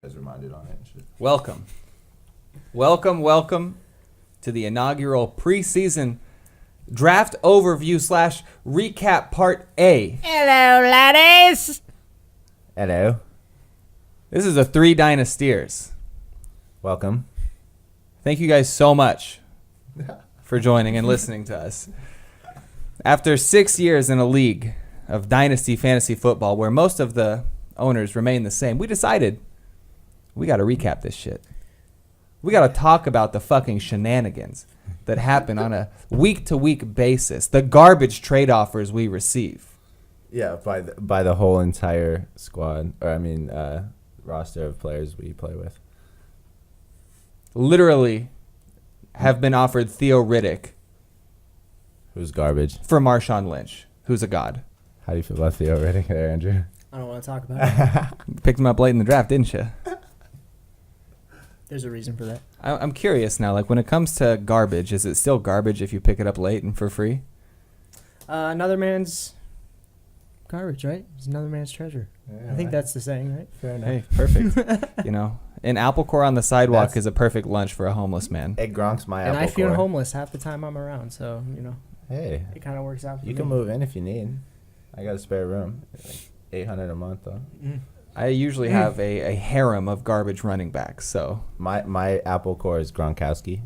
As reminded on it and shit. Welcome to the inaugural preseason draft overview / recap part A. Hello, laddies. Hello. This is the 3Dynasteers. Welcome. Thank you guys so much for joining and listening to us. After 6 years in a league of dynasty fantasy football where most of the owners remain the same, we decided we got to recap this shit. We got to talk about the fucking shenanigans that happen on a week-to-week basis, the garbage trade offers we receive. Yeah, by the whole entire squad, roster of players we play with. Literally have been offered Theo Riddick Who's garbage? for Marshawn Lynch, who's a god. How do you feel about Theo Riddick there, Andrew? I don't want to talk about it. Picked him up late in the draft, didn't you? There's a reason for that. I'm curious now, like when it comes to garbage, is it still garbage if you pick it up late and for free? Another man's garbage, right? It's another man's treasure. Yeah, I think that's the saying, right? fair enough. Hey, perfect. You know, an apple core on the sidewalk That's- is a perfect lunch for a homeless man. Hey, Gronk's my And apple I feel core. homeless half the time I'm around, so, Hey, it kind of works out for you me. can move in if you need. I got a spare room. Like $800 a month though. Mm. I usually have a harem of garbage running backs, so. My apple core is Gronkowski.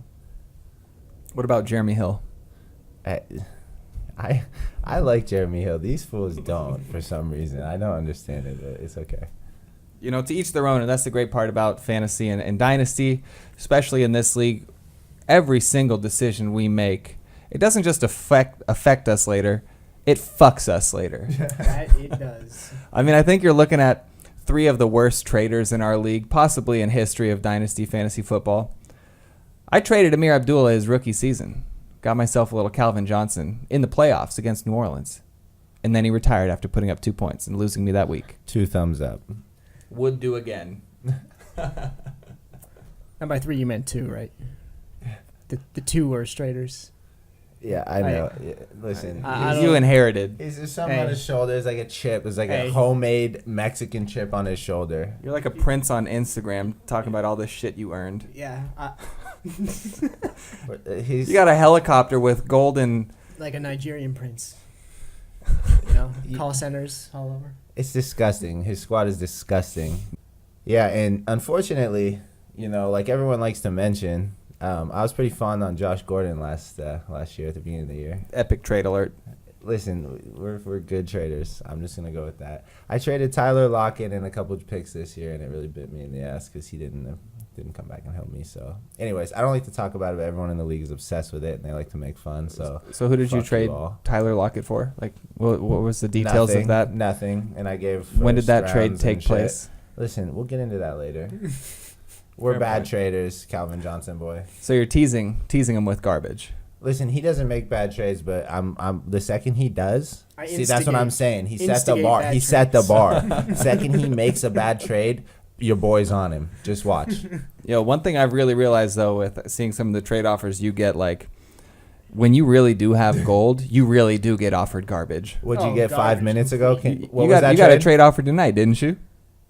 What about Jeremy Hill? I like Jeremy Hill. These fools don't for some reason. I don't understand it, but it's okay. You know, to each their own, and that's the great part about fantasy and dynasty, especially in this league. Every single decision we make, it doesn't just affect us later, it fucks us later. That it does. I mean, I think you're looking at 3 of the worst traders in our league, possibly in history of dynasty fantasy football. I traded Amir Abdullah his rookie season. Got myself a little Calvin Johnson in the playoffs against New Orleans. And then he retired after putting up 2 points and losing me that week. 2 thumbs up. Would do again. And by 3 you meant 2, right? The 2 worst traders. Yeah, I know. Listen, I You don't- inherited. is there something on Hey. his shoulder? There's like a chip. There's like Hey. a homemade Mexican chip on his shoulder. You're like a prince on Instagram talking about all this shit you earned. Yeah, But, he's You got a helicopter with golden. like a Nigerian prince. You- Call centers all over. It's disgusting. His squad is disgusting. Yeah, and unfortunately, like everyone likes to mention, I was pretty fond on Josh Gordon last year at the beginning of the year. Epic trade alert. Listen, we're good traders. I'm just gonna go with that. I traded Tyler Lockett and a couple of picks this year, and it really bit me in the ass because he didn't come back and help me. So, anyways, I don't like to talk about it, but everyone in the league is obsessed with it, and they like to make fun. So who did you fuck trade all. Tyler Lockett for? Like, what was the details Nothing, of that? Nothing. And I gave. When did that first trade rounds take and shit. place? Listen, we'll get into that later. We're Fair bad point. traders, Calvin Johnson boy. So you're teasing him with garbage. Listen, he doesn't make bad trades, but I'm the second he does. I See, that's what I'm instigate- saying. He set the instigate bar. bad He set the trades. bar. Second he makes a bad trade, your boy's on him. Just watch. One thing I've really realized though with seeing some of the trade offers you get, like when you really do have gold, you really do get offered garbage. What'd you Oh, get 5 garbage. minutes ago? You What was that got a trade? trade offer tonight, didn't you?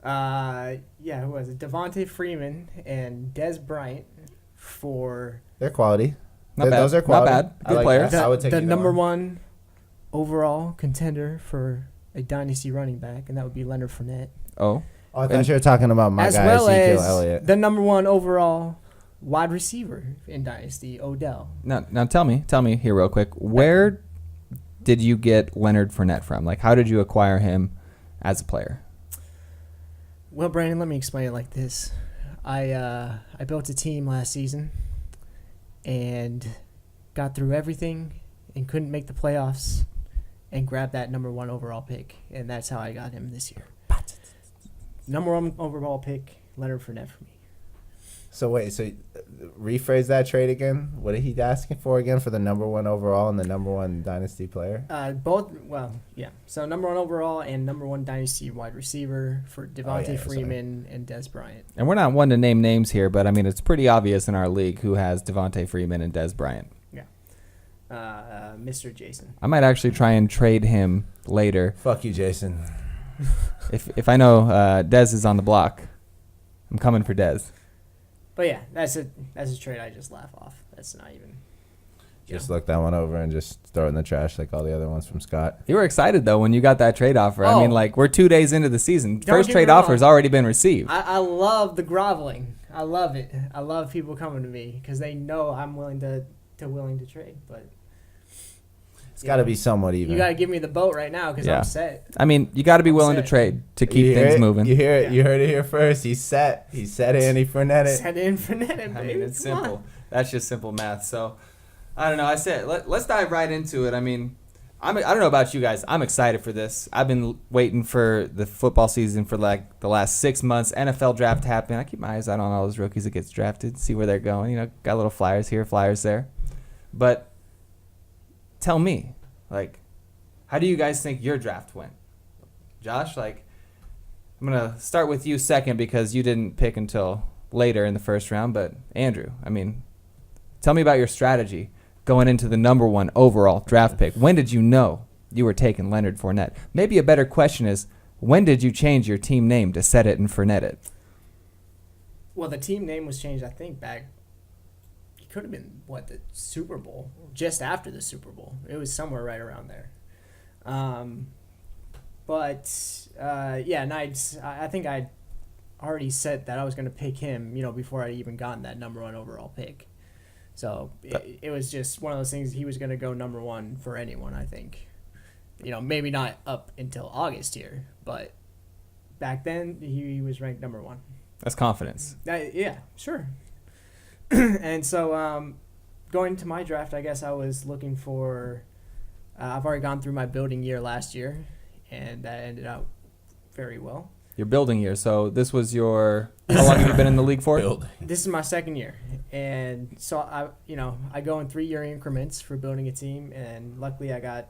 Yeah, who was it? Devontae Freeman and Des Bryant for They're quality. Not bad. Those are quality. Not bad. I Good like players. that. I would take the either number one. 1 overall contender for a dynasty running back, and that would be Leonard Fournette. Oh, Oh, I thought you were talking about my as guy, well Ezekiel as Elliott. the number 1 overall wide receiver in dynasty, Odell. now tell me here real quick. Where did you get Leonard Fournette from? Like, how did you acquire him as a player? Well, Brandon, let me explain it like this. I built a team last season and got through everything and couldn't make the playoffs and grabbed that number 1 overall pick, and that's how I got him this year. Number 1 overall pick, Leonard Fournette for me. So wait, rephrase that trade again. What did he asking for again for the number 1 overall and the number 1 dynasty player? So number 1 overall and number 1 dynasty wide receiver for Devontae Freeman and Des Bryant. And we're not one to name names here, but I mean it's pretty obvious in our league who has Devontae Freeman and Des Bryant. Mr. Jason. I might actually try and trade him later Fuck you, Jason. if I know Des is on the block. I'm coming for Dez. But yeah, that's a trade I just laugh off. That's not even. Just look that one over and just throw it in the trash like all the other ones from Scott. You were excited, though, when you got that trade offer. I mean, like, we're 2 days into the season. Don't First get trade me wrong. offer has already been received. I love the groveling. I love it. I love people coming to me because they know I'm willing to trade. But It's got to be somewhat even. you got to give me the boat right now because Yeah. I'm set. I mean, you got to be willing to set. trade to keep You hear things it? moving. You hear it? Yeah. You heard it here first. He's set. He's set Andy Fournette. Set in for net, baby. I mean, it's Come on. simple. That's just simple math. So, I don't know. I said let's dive right into it. I mean, I don't know about you guys. I'm excited for this. I've been waiting for the football season for like the last 6 months. NFL draft happened. I keep my eyes out on all those rookies that gets drafted, see where they're going. You know, got little flyers here, flyers there. But tell me, like, how do you guys think your draft went? Josh, like, I'm going to start with you second because you didn't pick until later in the first round. But Andrew, I mean, tell me about your strategy going into the number 1 overall draft pick. When did you know you were taking Leonard Fournette? Maybe a better question is, when did you change your team name to Set It and Fournette It? Well, the team name was changed, I think, back. It could have been, the Super Bowl? Just after the Super Bowl. It was somewhere right around there. And I think I'd already said that I was going to pick him, before I even gotten that number 1 overall pick. So it was just one of those things. He was going to go number 1 for anyone, I think. Maybe not up until August here, but back then he was ranked number 1. That's confidence. Yeah, sure. And so going into my draft, I guess I was looking for I've already gone through my building year last year, and that ended out very well. Your building year. So this was your – how long have you been in the league for? This is my second year. And so, I go in 3-year increments for building a team, and luckily I got,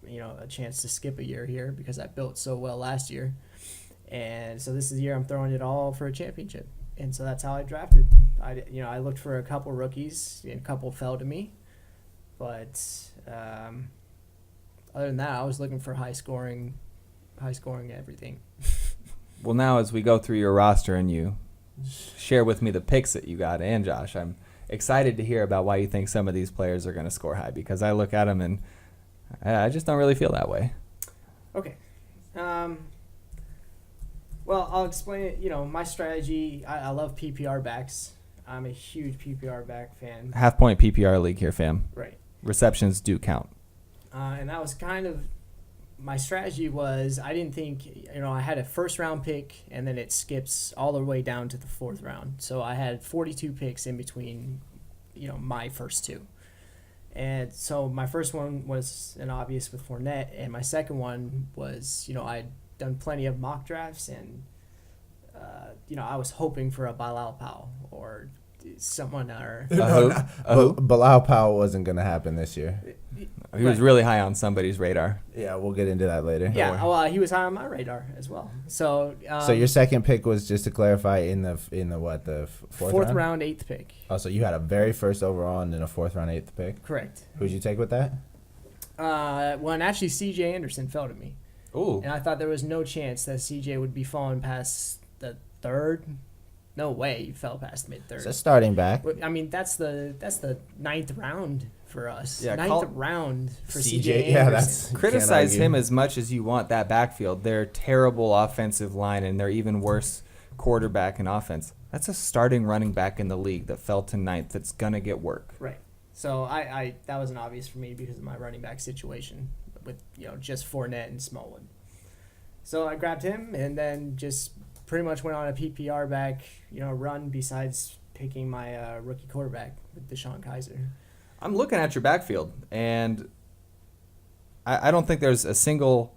a chance to skip a year here because I built so well last year. And so this is the year I'm throwing it all for a championship. And so that's how I drafted. I looked for a couple rookies, and a couple fell to me. But other than that, I was looking for high scoring everything. Well, now as we go through your roster and you share with me the picks that you got, and Josh, I'm excited to hear about why you think some of these players are going to score high, because I look at them and I just don't really feel that way. Okay. Well, I'll explain it. My strategy, I love PPR backs. I'm a huge PPR back fan. Half-point PPR league here, fam. Right. Receptions do count. And that was kind of my strategy. Was I didn't think, I had a first-round pick, and then it skips all the way down to the 4th round. So I had 42 picks in between, my first 2. And so my first one was an obvious with Fournette, and my second one was, I'd done plenty of mock drafts, and, I was hoping for a Bilal Powell or someone or Bilal Powell wasn't going to happen this year. He was really high on somebody's radar. Yeah, we'll get into that later. Yeah, well, he was high on my radar as well. So so your second pick was, just to clarify, in the fourth round, 8th pick. Oh, so you had a very first overall and then a 4th round 8th pick. Correct. Who'd you take with that? And actually C.J. Anderson fell to me. Ooh. And I thought there was no chance that C.J. would be falling past the 3rd. No way he fell past mid-3rd. So starting back. I mean, that's the 9th round for us. Yeah, 9th round for CJ. C.J. Yeah, Anderson. Criticize him as much as you want that backfield. They're terrible offensive line, and they're even worse quarterback and offense. That's a starting running back in the league that fell to 9th that's going to get work. Right. So I that was an obvious for me because of my running back situation with, just Fournette and Smallwood. So I grabbed him and then just pretty much went on a PPR back, run besides picking my rookie quarterback with Deshaun Kaiser. I'm looking at your backfield, and I don't think there's a single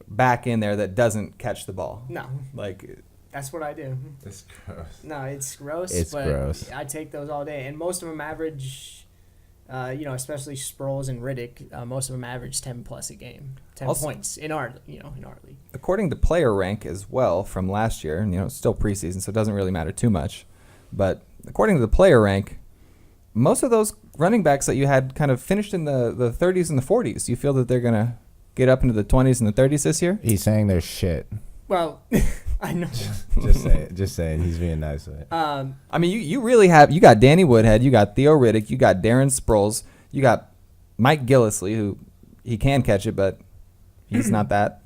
back in there that doesn't catch the ball. No. Like, that's what I do. It's gross. No, it's gross. It's but gross. I take those all day, and most of them average, especially Sproles and Riddick. Most of them average 10+ a game, 10 Also, points in our league. according to player rank as well from last year, and it's still preseason, so it doesn't really matter too much. But according to the player rank, most of those running backs that you had kind of finished in the 30s and the 40s. Do you feel that they're going to get up into the 20s and the 30s this year? He's saying they're shit. Well, I know. Just saying. He's being nice with it. I mean, you really have. You got Danny Woodhead. You got Theo Riddick. You got Darren Sproles. You got Mike Gillisley, who he can catch it, but he's not that.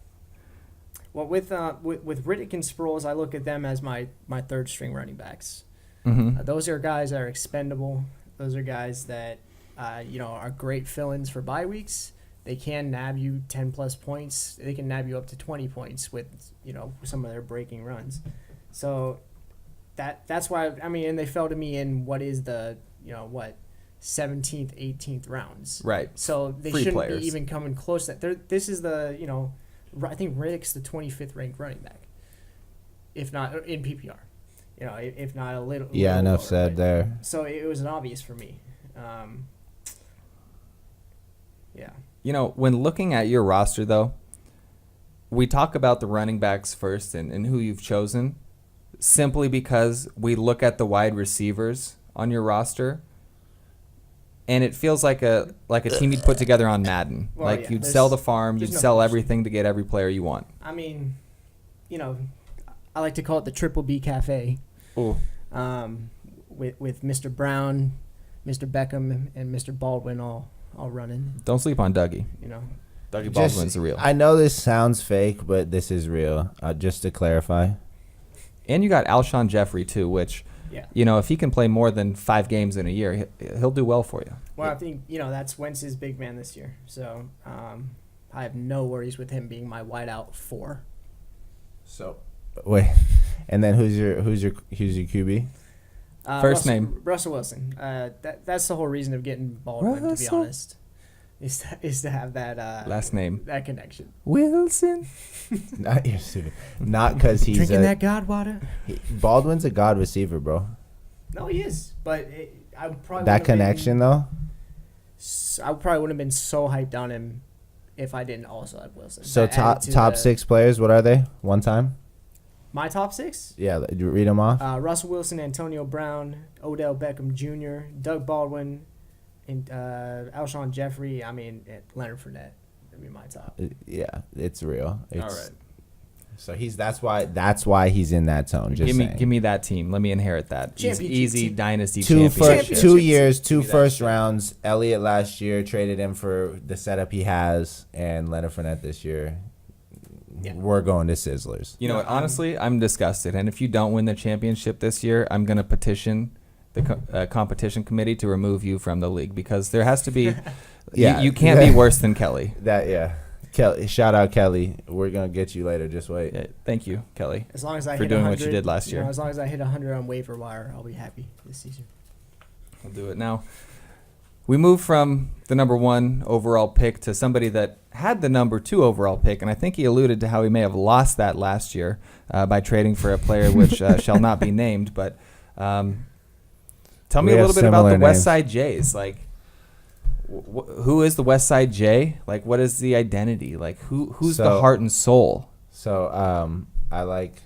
Well, with Riddick and Sproles, I look at them as my third string running backs. Mm-hmm. Those are guys that are expendable. Those are guys that are great fill-ins for bye weeks. They can nab you 10 plus points. They can nab you up to 20 points with some of their breaking runs. So that's why and they fell to me in what is the 17th, 18th rounds. Right. So they Free shouldn't players. be even coming close to that. This is the I think Riddick's the 25th ranked running back, if not in PPR. If not a little. Yeah, little enough lower, said right? there. So it was an obvious for me. Yeah. When looking at your roster, though, we talk about the running backs first and who you've chosen simply because we look at the wide receivers on your roster, and it feels like a team you'd put together on Madden. Well, like yeah, you'd sell the farm, there's you'd no sell question. everything to get every player you want. I mean, I like to call it the Triple B Cafe. Ooh. With Mr. Brown, Mr. Beckham, and Mr. Baldwin all running. Don't sleep on Dougie. Dougie Baldwin's the real. I know this sounds fake, but this is real. Just to clarify. And you got Alshon Jeffrey, too, which, Yeah. if he can play more than 5 games in a year, he'll do well for you. Well, I think that's Wentz's big man this year. So I have no worries with him being my wideout 4. So wait, and then who's your QB? First name. Russell Wilson. That's the whole reason of getting Baldwin, to be Russell. honest, is to have that Last name. that connection. Wilson. Not you're stupid. Not because he's Drinking that God water. Baldwin's a god receiver, bro. No, he is, but I probably That connection though. I probably wouldn't have been so hyped on him if I didn't also have Wilson. So That added to top the- 6 players. What are they? One time. My top 6. Yeah, you read them off. Russell Wilson, Antonio Brown, Odell Beckham Jr., Doug Baldwin, and Alshon Jeffrey. Leonard Fournette would be my top. Yeah, it's real. It's, All right. So that's why he's in that zone. Just saying. Give me that team. Let me inherit that. Championship Easy team. dynasty Two championship. 2 years, 2 Give me that first shit. rounds. Elliott last year traded him for the setup he has, and Leonard Fournette this year. Yeah. We're going to Sizzlers. You know what? Honestly, I'm disgusted. And if you don't win the championship this year, I'm going to petition the competition committee to remove you from the league because there has to be. Yeah. You can't be worse than Kelly. Kelly, shout out Kelly. We're gonna get you later. Just wait. Yeah, thank you, Kelly. As long as I For hit doing 100, what you did last year. As long as I hit 100 on waiver wire, I'll be happy this season. I'll do it now. We move from the number 1 overall pick to somebody that had the number 2 overall pick, and I think he alluded to how he may have lost that last year by trading for a player which shall not be named. But tell me a little bit about the West Side Jays. Like, who is the West Side J? Like, what is the identity? Like, who's the heart and soul? So I like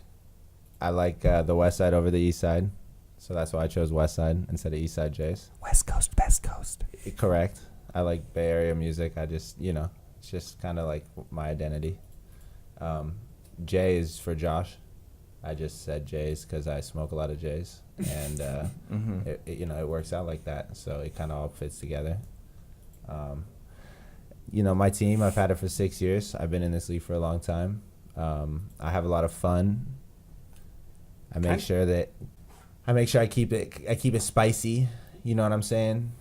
the West Side over the East Side. So that's why I chose West Side instead of East Side Jays. West Coast, Best Coast. Correct. I like Bay Area music. I just, it's just kind of like my identity. J is for Josh. I just said J's because I smoke a lot of J's. And, it works out like that. So it kind of all fits together. My team, I've had it for 6 years. I've been in this league for a long time. I have a lot of fun. I make sure I keep it spicy. You know what I'm saying?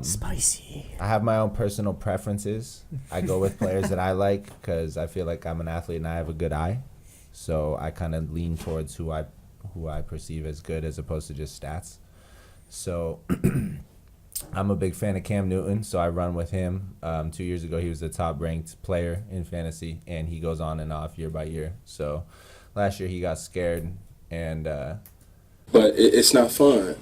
Spicy. I have my own personal preferences. I go with players that I like because I feel like I'm an athlete and I have a good eye. So I kind of lean towards who I perceive as good as opposed to just stats. So I'm a big fan of Cam Newton, so I run with him. 2 years ago, he was the top-ranked player in fantasy, and he goes on and off year by year. So last year he got scared, and but it's not fun.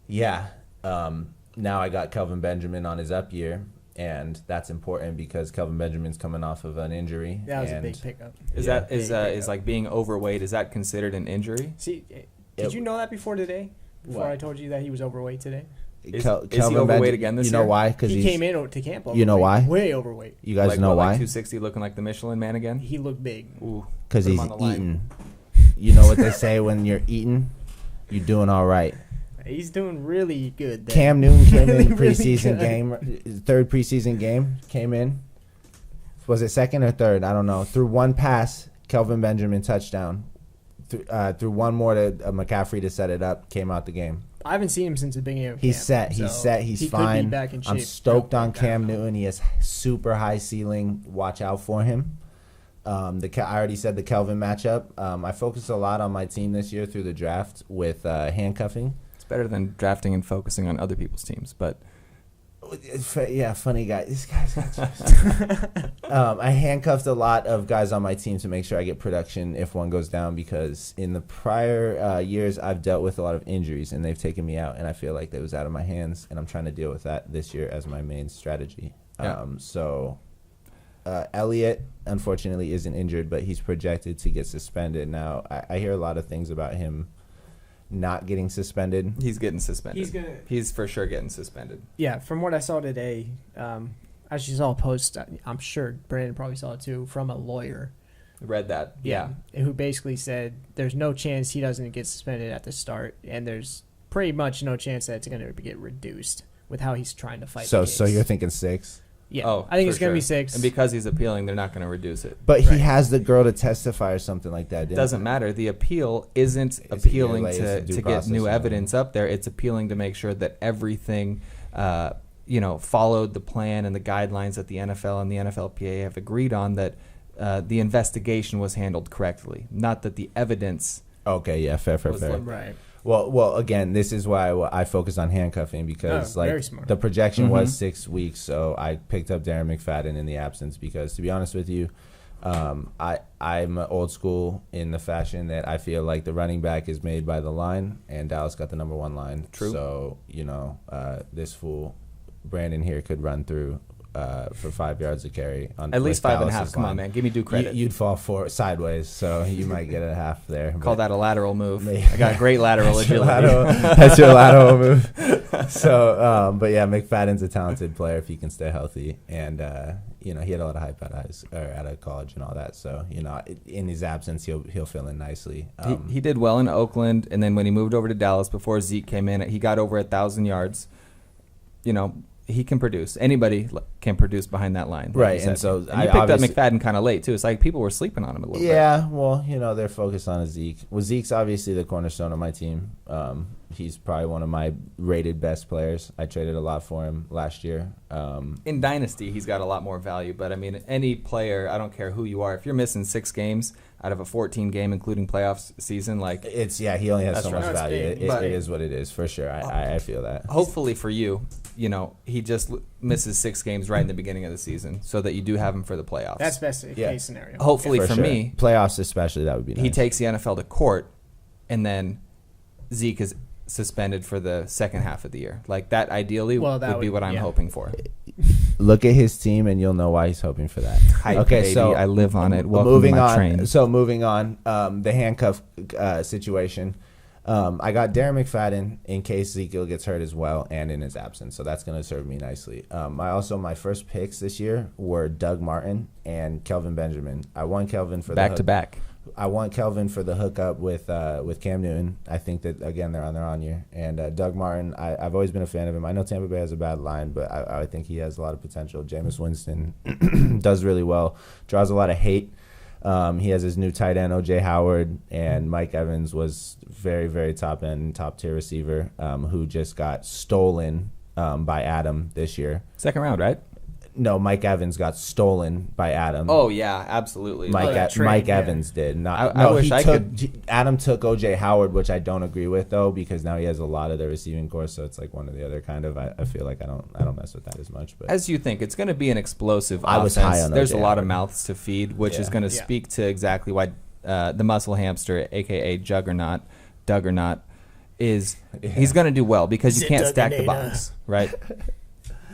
Yeah. Now I got Kelvin Benjamin on his up year, and that's important because Kelvin Benjamin's coming off of an injury. That was a and big pickup. Is like being overweight, is that considered an injury? See, did you know that before today? Before What? I told you that he was overweight today? Is he overweight again this year? year? You know why? Because he came in to camp overweight. You know why? Way overweight. You guys like, know why? Like 260, looking like the Michelin Man again. He looked big. Because he's eating. You know what they say when you're eating, you're doing all right. He's doing really good. Cam Newton came in Really preseason good. game, third preseason game, came in. Was it second or third? I don't know. Through one pass, Kelvin Benjamin touchdown. Through one more to McCaffrey to set it up, came out the game. I haven't seen him since the beginning of He's camp. set. He's he fine. Could be back in shape I'm stoked on real Cam quick. Newton. He has super high ceiling. Watch out for him. I already said the Kelvin matchup. I focused a lot on my team this year through the draft with handcuffing. It's better than drafting and focusing on other people's teams, but Yeah, funny guy. This guy's got I handcuffed a lot of guys on my team to make sure I get production if one goes down, because in the prior years I've dealt with a lot of injuries and they've taken me out, and I feel like that was out of my hands, and I'm trying to deal with that this year as my main strategy. Yeah. Elliott unfortunately isn't injured, but he's projected to get suspended. Now I hear a lot of things about him not getting suspended. he's getting suspended. He's for sure getting suspended. Yeah, from what I saw today, I actually saw a post. I'm sure Brandon probably saw it too, from a lawyer. Read that. Yeah, who basically said there's no chance he doesn't get suspended at the start, and there's pretty much no chance that it's going to get reduced with how he's trying to fight. So the so case. you're thinking 6? Yeah, Oh, I think for it's going to be sure. 6. And because he's appealing, they're not going to reduce it. But Right. he has the girl to testify or something like that. Doesn't matter. The appeal isn't It's appealing related to to due get process, new yeah. evidence up there. It's appealing to make sure that everything, followed the plan and the guidelines that the NFL and the NFLPA have agreed on, that the investigation was handled correctly, not that the evidence. Okay, yeah, fair. right. Well, again, this is why I focus on handcuffing, because very smart. the projection Mhm. was 6 weeks, so I picked up Darren McFadden in the absence because, to be honest with you, I'm old school in the fashion that I feel like the running back is made by the line, and Dallas got the number 1 line. True. So this fool Brandon here could run through for 5 yards of carry. At least 5.5. Come on, man. Give me due credit. You'd fall sideways, so you might get a half there. Call that a lateral move. Yeah. I got great lateral agility. That's your lateral move. So, but yeah, McFadden's a talented player if he can stay healthy, and he had a lot of hype out of college and all that. So in his absence, he'll fill in nicely. He did well in Oakland, and then when he moved over to Dallas before Zeke came in, he got over 1,000 yards. He can produce. Anybody can produce behind that line. Like Right, you said. and so you I picked up obviously- McFadden kind of late too. It's like people were sleeping on him a little bit. Yeah, well, they're focused on Zeke. Well, Zeke's obviously the cornerstone of my team. He's probably one of my rated best players. I traded a lot for him last year. In Dynasty, he's got a lot more value. But, I mean, any player, I don't care who you are, if you're missing 6 games out of a 14-game, including playoffs season, like he only has That's so right. much That's value. big. It is what it is, for sure. I feel that. hopefully for you, he just misses 6 games right in the beginning of the season so that you do have him for the playoffs. That's best Yeah. case scenario. Hopefully for sure. me, Playoffs especially, that would be nice. he takes the NFL to court, and then Zeke is suspended for the second half of the year. Like that, ideally, Well, that would be would- what I'm yeah. hoping for. Look at his team, and you'll know why he's hoping for that. Hype, Okay, baby. so I live on it. Welcome moving to my on. train. So moving on, the handcuff situation. I got Darren McFadden in case Ezekiel gets hurt as well, and in his absence. So that's going to serve me nicely. My first picks this year were Doug Martin and Kelvin Benjamin. I won Kelvin for Back to back. I want Kelvin for the hookup with Cam Newton. I think that, again, they're on their own year. And Doug Martin, I've always been a fan of him. I know Tampa Bay has a bad line, but I think he has a lot of potential. Jameis Winston does really well, draws a lot of hate. He has his new tight end, O.J. Howard, and Mike Evans was very, very top-end, top-tier receiver who just got stolen by Adam this year. Second round, right? No, Mike Evans got stolen by Adam. Oh, yeah, absolutely. that trade, Mike yeah. Evans did not. I wish I Adam took O.J. Howard, which I don't agree with though, because now he has a lot of the receiving core, so it's like one or the other kind of. I feel like I don't mess with that as much. But As you think, it's going to be an explosive I was offense. high on There's O.J. a lot of Howard. mouths to feed, which is Yeah. going to Yeah. speak to exactly why the muscle hamster, a.k.a. Juggernaut, he's going to do well because you can't stack the box, right?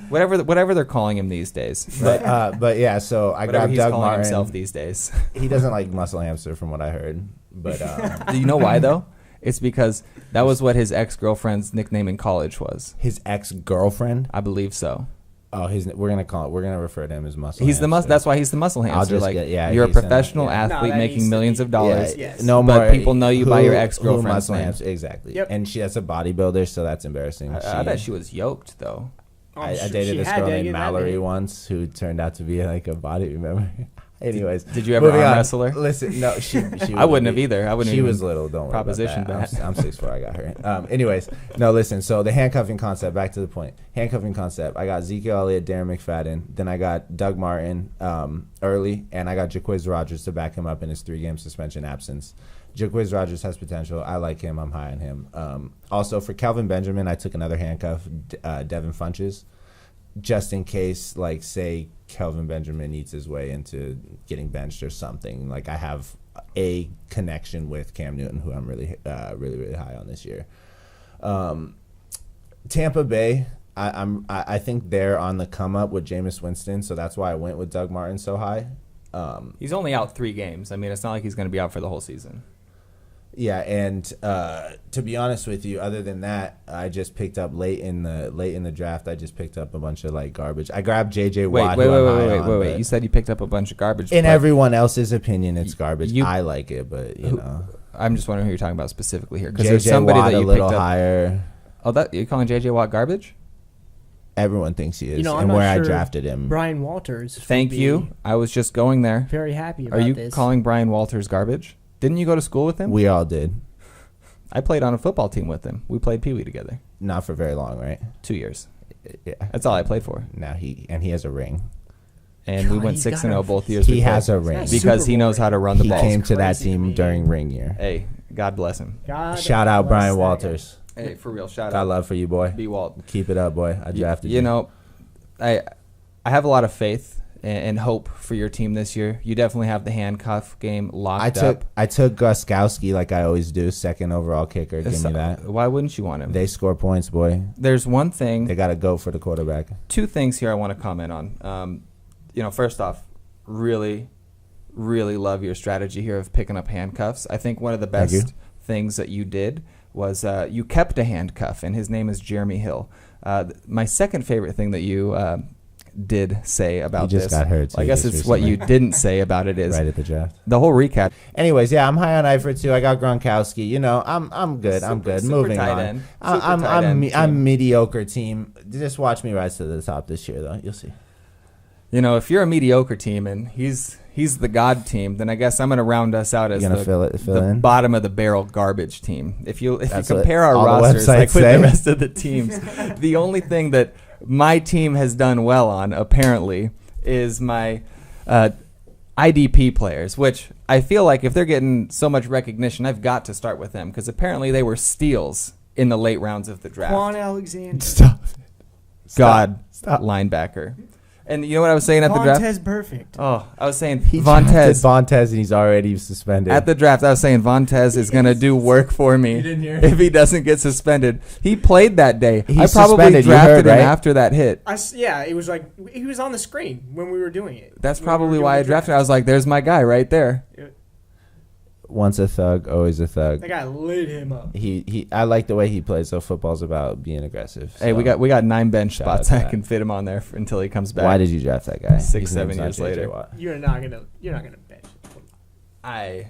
Whatever they're calling him these days. Right? but yeah, so I Whatever grabbed he's Doug calling himself Martin. these days. He doesn't like muscle hamster, from what I heard. But Do you know why though? It's because that was what his ex-girlfriend's nickname in college was. His ex-girlfriend? I believe so. Oh, we're gonna refer to him as muscle. He's the hamster. That's why he's the muscle hamster. just Like get- yeah, you're a he's in professional that, yeah. No, athlete that making needs to millions be- of dollars. Yes. No But more. people know you by your who ex-girlfriend's muscle name. hamster, exactly. Yep. And that's a bodybuilder, so that's embarrassing. I bet she was yoked though. I sure dated she this had girl to named get that Mallory name. once, who turned out to be like a body. Remember? Anyways, Did you ever moving arm on. wrestle her? Listen, no, she I wouldn't have either. I wouldn't. She even was little. Don't worry proposition about that. that. I'm 6'4". I got her. Anyways, no, listen. So the handcuffing concept. Back to the point. Handcuffing concept. I got Ezekiel Elliott, Darren McFadden. Then I got Doug Martin early, and I got Jaquiz Rogers to back him up in his 3-game suspension absence. Jaquiz Rogers has potential. I like him. I'm high on him. Also for Kelvin Benjamin, I took another handcuff, Devin Funches, just in case, like, say Kelvin Benjamin eats his way into getting benched or something. Like, I have a connection with Cam Newton, who I'm really high on this year. Tampa Bay, I think they're on the come up with Jameis Winston, so that's why I went with Doug Martin so high. He's only out 3 games. I mean, it's not like he's going to be out for the whole season. Yeah, and to be honest with you, other than that, I just picked up late in the draft. I just picked up a bunch of like garbage. I grabbed J.J. Watt. Wait. You said you picked up a bunch of garbage. In everyone else's opinion, it's garbage. You- I like it, but you know, I'm just wondering who you're talking about specifically here, because J.J. there's somebody Watt that a you little picked up. higher. Oh, that you're calling J.J. Watt garbage? Everyone thinks he is, You know, I'm and not where sure I drafted him. Brian Walters. would Thank be you. I was just going there. Very happy about Are you this. calling Brian Walters garbage? Didn't you go to school with him? We all did, I played on a football team with him. We played Pee Wee together. not for very long, right? 2 years. Yeah. That's all I played for. Now he has a ring. And we God, went he's 6-0 got both years. we He played. has a ring. That's because he Super knows Bowl how to run the He ball. came to that crazy to team me. during ring year. Hey, God bless him. God Shout out bless Brian that guy. Walters. Hey, for real, shout Got out. love for you, boy. B. Walt. Keep it up, boy. I drafted you. You know, I have a lot of faith and hope for your team this year. You definitely have the handcuff game locked up. I took Guskowski like I always do, second overall kicker. Give me that. Why wouldn't you want him? They score points, boy. There's one thing. They got to go for the quarterback. 2 things here I want to comment on. First off, really, really love your strategy here of picking up handcuffs. I think one of the Thank you. best things that you did was you kept a handcuff, and his name is Jeremy Hill. My second favorite thing that you did say about He just this, got hurt, I too, guess just it's what you recently. didn't say about it is Right at the draft. the whole recap. Anyways, yeah, I'm high on Eifert too. I got Gronkowski. You know, I'm good. I'm good. Super Moving tight on. end. Super tight I'm end team. I'm mediocre team. Just watch me rise to the top this year, though. You'll see. You know, if you're a mediocre team and he's the God team, then I guess I'm going to round us out as You gonna fill the in? bottom of the barrel garbage team. If you That's what compare our all the rosters like websites with say. the rest of the teams, the only thing that my team has done well on apparently is my IDP players, which I feel like if they're getting so much recognition, I've got to start with them because apparently they were steals in the late rounds of the draft. Quan Alexander. Stop. God Stop. linebacker. And you know what I was saying at the draft? Vontez perfect. Oh, I was saying He drafted Vontez. Vontez, and he's already suspended. At the draft, I was saying Vontez is going to do work for me didn't hear if he doesn't get suspended. He played that day. He's I probably suspended, you drafted heard, him right? after that hit. Yeah, it was like he was on the screen when we were doing it. That's When we were probably doing why I the drafted him. I draft. was like, there's my guy right there. Once a thug, always a thug. That guy lit him up. I like the way he plays. So football's about being aggressive. Hey, we so. got 9 bench Shout out spots. to I that. can fit him on there until he comes back. Why did you draft that guy? 6, His 7 name's years not J.J. later. Watt. You're not gonna bench.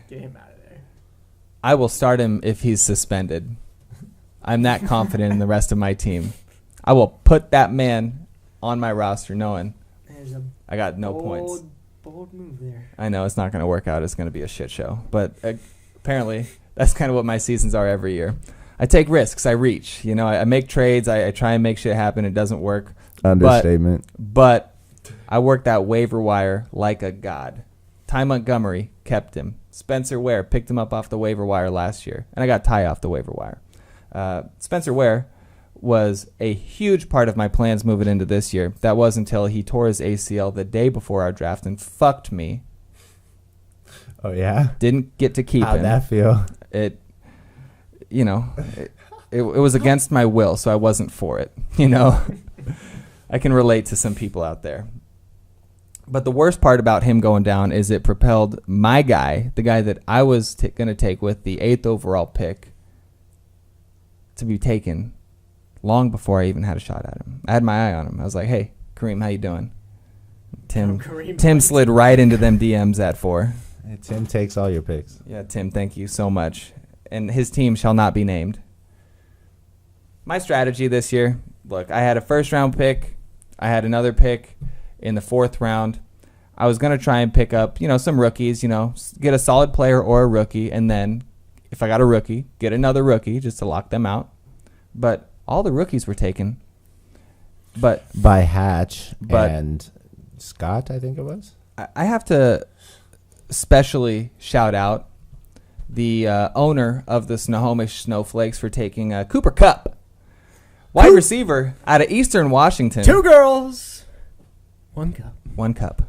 Get him out of there. I will start him if he's suspended. I'm that confident in the rest of my team. I will put that man on my roster knowing There's a I got no points. bold move there. I know it's not going to work out. It's going to be a shit show. But apparently, that's kind of what my seasons are every year. I take risks. I reach. You know, I make trades. I try and make shit happen. It doesn't work. Understatement. But I worked that waiver wire like a god. Ty Montgomery kept him. Spencer Ware picked him up off the waiver wire last year. And I got Ty off the waiver wire. Spencer Ware was a huge part of my plans moving into this year. That was until he tore his ACL the day before our draft and fucked me. Oh yeah. Didn't get to keep How'd him. that feel? It was against my will, so I wasn't for it. You know, I can relate to some people out there. But the worst part about him going down is it propelled my guy, the guy that I was going to take with the 8th overall pick, to be taken long before I even had a shot at him. I had my eye on him. I was like, hey, Kareem, how you doing? Tim slid right into them DMs at 4. Hey, Tim takes all your picks. Yeah, Tim, thank you so much. And his team shall not be named. My strategy this year, look, I had a first-round pick. I had another pick in the 4th round. I was going to try and pick up, some rookies, get a solid player or a rookie, and then if I got a rookie, get another rookie just to lock them out. But all the rookies were taken. But by Hatch and Scott, I think it was. I have to specially shout out the owner of the Snohomish Snowflakes for taking Cooper Kupp, wide receiver out of Eastern Washington. 2 girls, 1 cup. 1 cup.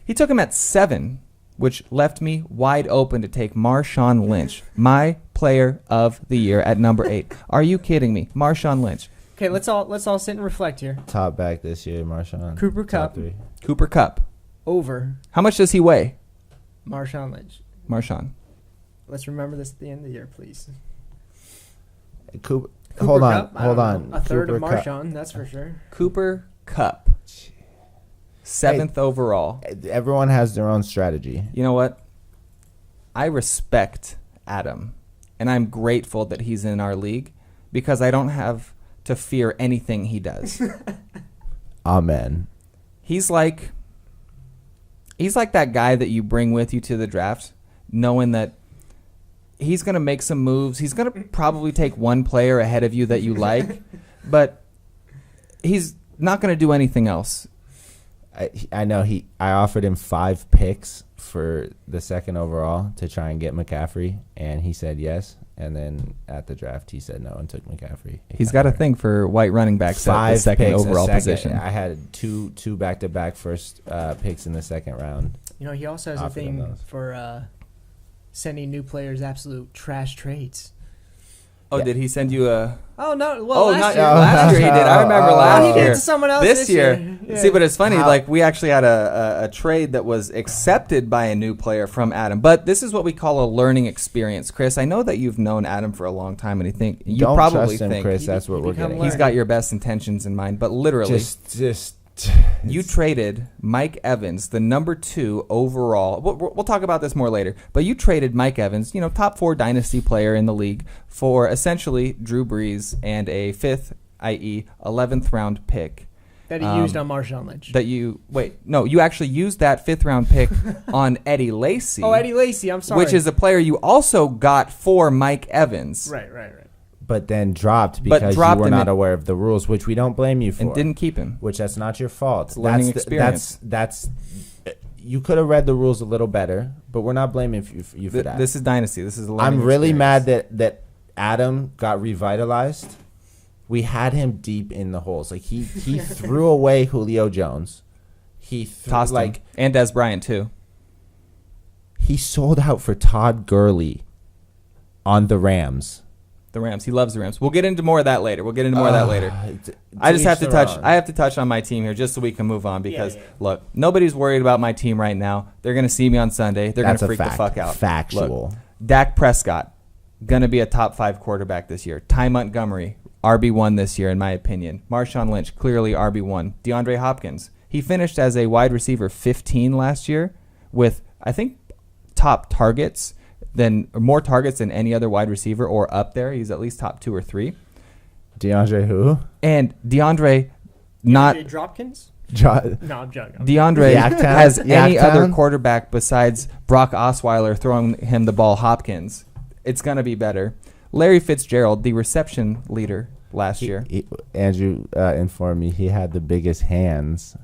He took him at 7, which left me wide open to take Marshawn Lynch, my player of the year at number 8. Are you kidding me? Marshawn Lynch. Okay, let's all sit and reflect here. Top back this year, Marshawn. Cooper Top Kupp. 3. Cooper Kupp. Over How much does he weigh? Marshawn Lynch. Marshawn. Let's remember this at the end of the year, please. Hold Kupp? I on. don't know. A third Cooper of Kupp. Marshawn, that's for sure. Cooper Kupp. 7th overall. Everyone has their own strategy. You know what? I respect Adam, and I'm grateful that he's in our league because I don't have to fear anything he does. Amen. He's like that guy that you bring with you to the draft, knowing that he's going to make some moves. He's going to probably take one player ahead of you that you like, but he's not going to do anything else. I know I offered him 5 picks for the 2nd overall to try and get McCaffrey, and he said yes. And then at the draft, he said no and took McCaffrey. He's got a thing for white running backs at the 2nd overall position. I had two back-to-back first picks in the 2nd round. He also has a thing for sending new players absolute trash trades. Oh, did he send you a... Oh, no. Well, last year. Last year he did. I remember last he year. did it to someone else this year. Yeah. See, but it's funny. We actually had a trade that was accepted by a new player from Adam. But this is what we call a learning experience, Chris. I know that you've known Adam for a long time, and you Don't probably trust him, think Chris. That's what we're getting. He's got your best intentions in mind. But literally, you traded Mike Evans, the number 2 overall. We'll talk about this more later. But you traded Mike Evans, top 4 dynasty player in the league, for essentially Drew Brees and a 5th, i.e. 11th round pick. That he used on Marshawn Lynch. You actually used that 5th round pick on Eddie Lacy. Oh, Eddie Lacy, I'm sorry. Which is a player you also got for Mike Evans. Right. But then dropped because you were not aware of the rules, which we don't blame you for. And didn't keep him. Which that's not your fault. It's learning experience. That's you could have read the rules a little better, but we're not blaming you for that. This is Dynasty. This is a learning I'm really experience. mad that Adam got revitalized. We had him deep in the holes. Like he threw away Julio Jones. He tossed him. And Des Bryant too. He sold out for Todd Gurley on the Rams. The Rams. He loves the Rams. We'll get into more of that later. I just have to touch. I have to touch on my team here just so we can move on because look, nobody's worried about my team right now. They're going to see me on Sunday. They're going to freak the fuck out. Factual. Look, Dak Prescott going to be a top 5 quarterback this year. Ty Montgomery RB1 this year in my opinion. Marshawn Lynch clearly RB1. DeAndre Hopkins. He finished as a wide receiver 15 last year with I think top targets. More targets than any other wide receiver or up there. He's at least top 2 or 3. DeAndre who? And DeAndre not... Dropkins? No, I'm joking. DeAndre has any other quarterback besides Brock Osweiler throwing him the ball, Hopkins. It's going to be better. Larry Fitzgerald, the reception leader last year. Andrew informed me he had the biggest hands.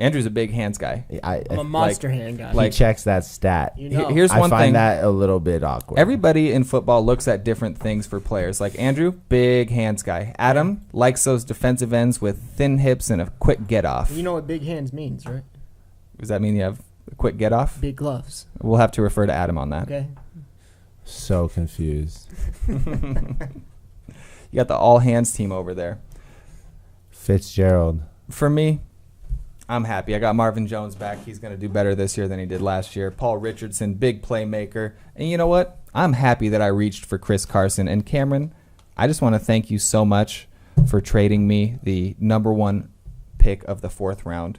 Andrew's a big hands guy. I'm a monster hand guy. He checks that stat. Here's one thing. I find that a little bit awkward. Everybody in football looks at different things for players. Like Andrew, big hands guy. Adam likes those defensive ends with thin hips and a quick get off. You know what big hands means, right? Does that mean you have a quick get off? Big gloves. We'll have to refer to Adam on that. Okay. So confused. You got the all hands team over there. Fitzgerald. For me, I'm happy. I got Marvin Jones back. He's going to do better this year than he did last year. Paul Richardson, big playmaker. And you know what? I'm happy that I reached for Chris Carson. And Cameron, I just want to thank you so much for trading me the number 1 pick of the 4th round,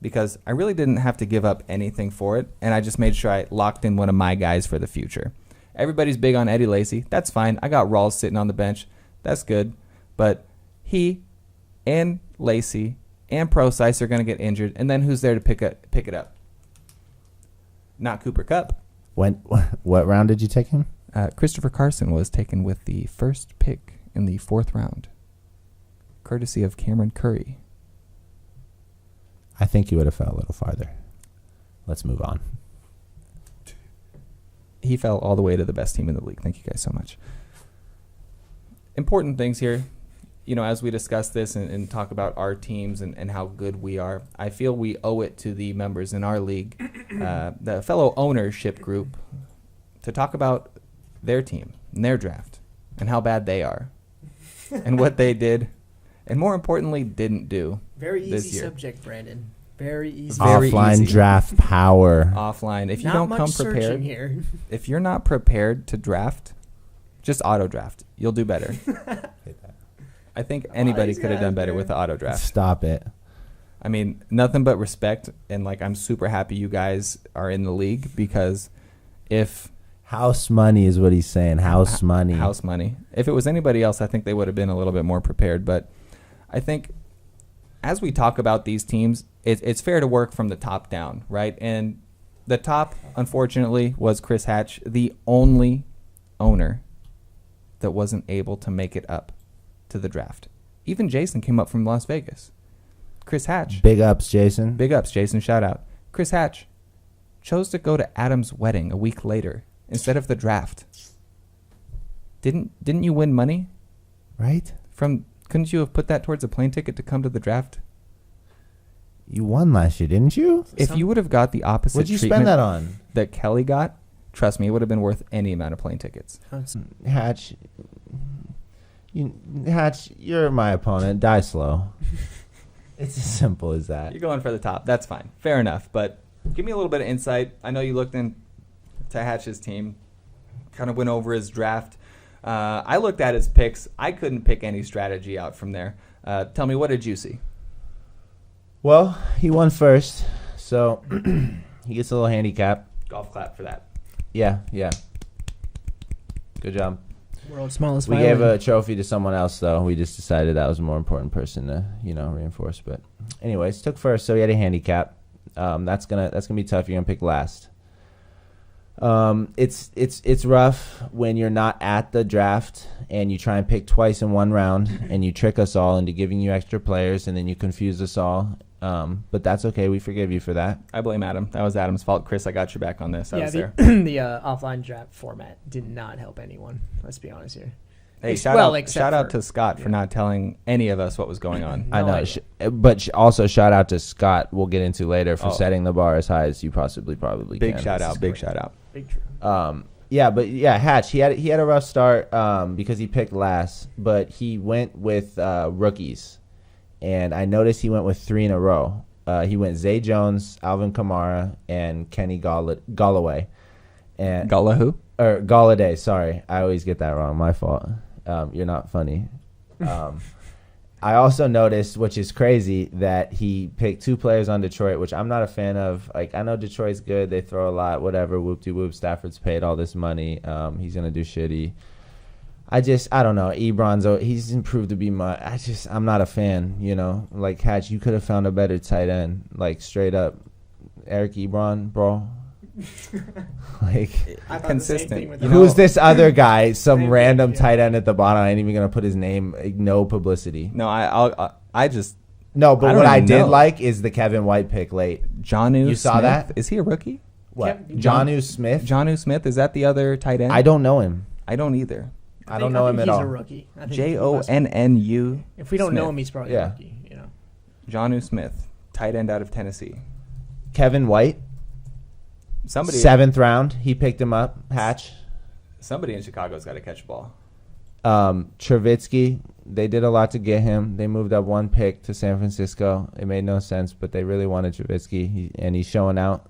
because I really didn't have to give up anything for it, and I just made sure I locked in one of my guys for the future. Everybody's big on Eddie Lacy. That's fine. I got Rawls sitting on the bench. That's good. But he and Lacy and Procise are going to get injured, and then who's there to pick it up? Not Cooper Kupp. What round did you take him? Christopher Carson was taken with the first pick in the 4th round, courtesy of Cameron Curry. I think you would have fell a little farther. Let's move on. He fell all the way to the best team in the league. Thank you guys so much. Important things here. As we discuss this and talk about our teams and how good we are, I feel we owe it to the members in our league, the fellow ownership group, to talk about their team and their draft and how bad they are and what they did and, more importantly, didn't do. Very this easy year. Subject, Brandon. Very easy. Very Offline easy. Draft power. Offline. If you Not don't much come searching prepared, here. if you're not prepared to draft, just auto draft. You'll do better. I think anybody these could have guys, done better man. with the auto draft. Stop it. I mean, nothing but respect, and I'm super happy you guys are in the league, because if House money is what he's saying. House money. house money, if it was anybody else, I think they would have been a little bit more prepared. But I think as we talk about these teams, it's fair to work from the top down, right? And the top, unfortunately, was Chris Hatch, the only owner that wasn't able to make it up to the draft. Even Jason came up from Las Vegas. Chris Hatch. Big ups, Jason. Big ups, Jason. Shout out. Chris Hatch chose to go to Adam's wedding a week later instead of the draft. Didn't you win money? Right? Couldn't you have put that towards a plane ticket to come to the draft? You won last year, didn't you? If you would have got the opposite What'd you treatment spend that on? that Kelly got, trust me, it would have been worth any amount of plane tickets. Hatch, you're my opponent. Die slow. It's as simple as that. You're going for the top. That's fine. Fair enough. But give me a little bit of insight. I know you looked into Hatch's team, kind of went over his draft. I looked at his picks. I couldn't pick any strategy out from there. Tell me, what did you see? Well, he won first, so he gets a little handicap. Golf clap for that. Yeah. Good job. World's smallest We violin. gave a trophy to someone else, though. We just decided that was a more important person to, reinforce. But anyways, took first, so he had a handicap. That's gonna be tough. You're gonna pick last. It's rough when you're not at the draft and you try and pick twice in one round and you trick us all into giving you extra players and then you confuse us all. But that's okay. We forgive you for that. I blame Adam. That was Adam's fault. Chris, I got your back on this. I was there. the offline draft format did not help anyone. Let's be honest here. Hey, except shout out for- to Scott for not telling any of us what was going on. I No know. idea. But also shout out to Scott, we'll get into later, for Oh. setting the bar as high as you probably Big can. shout This out. is Big great. shout out. Big true. Hatch, he had a rough start because he picked last, but he went with rookies, and I noticed he went with 3 in a row. He went Zay Jones, Alvin Kamara, and Kenny Galloway, and Gala who? or Galladay. Sorry, I always get that wrong. My fault. You're not funny. I also noticed, which is crazy, that he picked 2 players on Detroit, which I'm not a fan of. Like, I know Detroit's good. They throw a lot, whatever, whoop-de-whoop. Stafford's paid all this money. He's going to do shitty. I don't know. He's improved to be I'm not a fan, Like, Hatch, you could have found a better tight end. Like, straight up, Eric Ebron, bro. Like, I thought the consistent. same thing with You that. know- who's this other guy? Some Same random thing, yeah. tight end at the bottom. I ain't even gonna put his name. No publicity. No, I just No, I but don't what I even did know. like is the Kevin White pick late. Jonnu. You saw Smith. that? Is he a rookie? What? John- Jonnu Smith? Jonnu Smith, is that the other tight end? I don't know him. I don't either. I don't know him at all. He's a rookie. I think Jonnu. If we don't Smith. know him, he's probably Yeah. a rookie. Jonnu Smith, tight end out of Tennessee. Kevin White, Somebody 7th round. He picked him up. Hatch. in Chicago's got to catch the ball. Trubisky. They did a lot to get him. They moved up 1 pick to San Francisco. It made no sense, but they really wanted Trubisky, and he's showing out.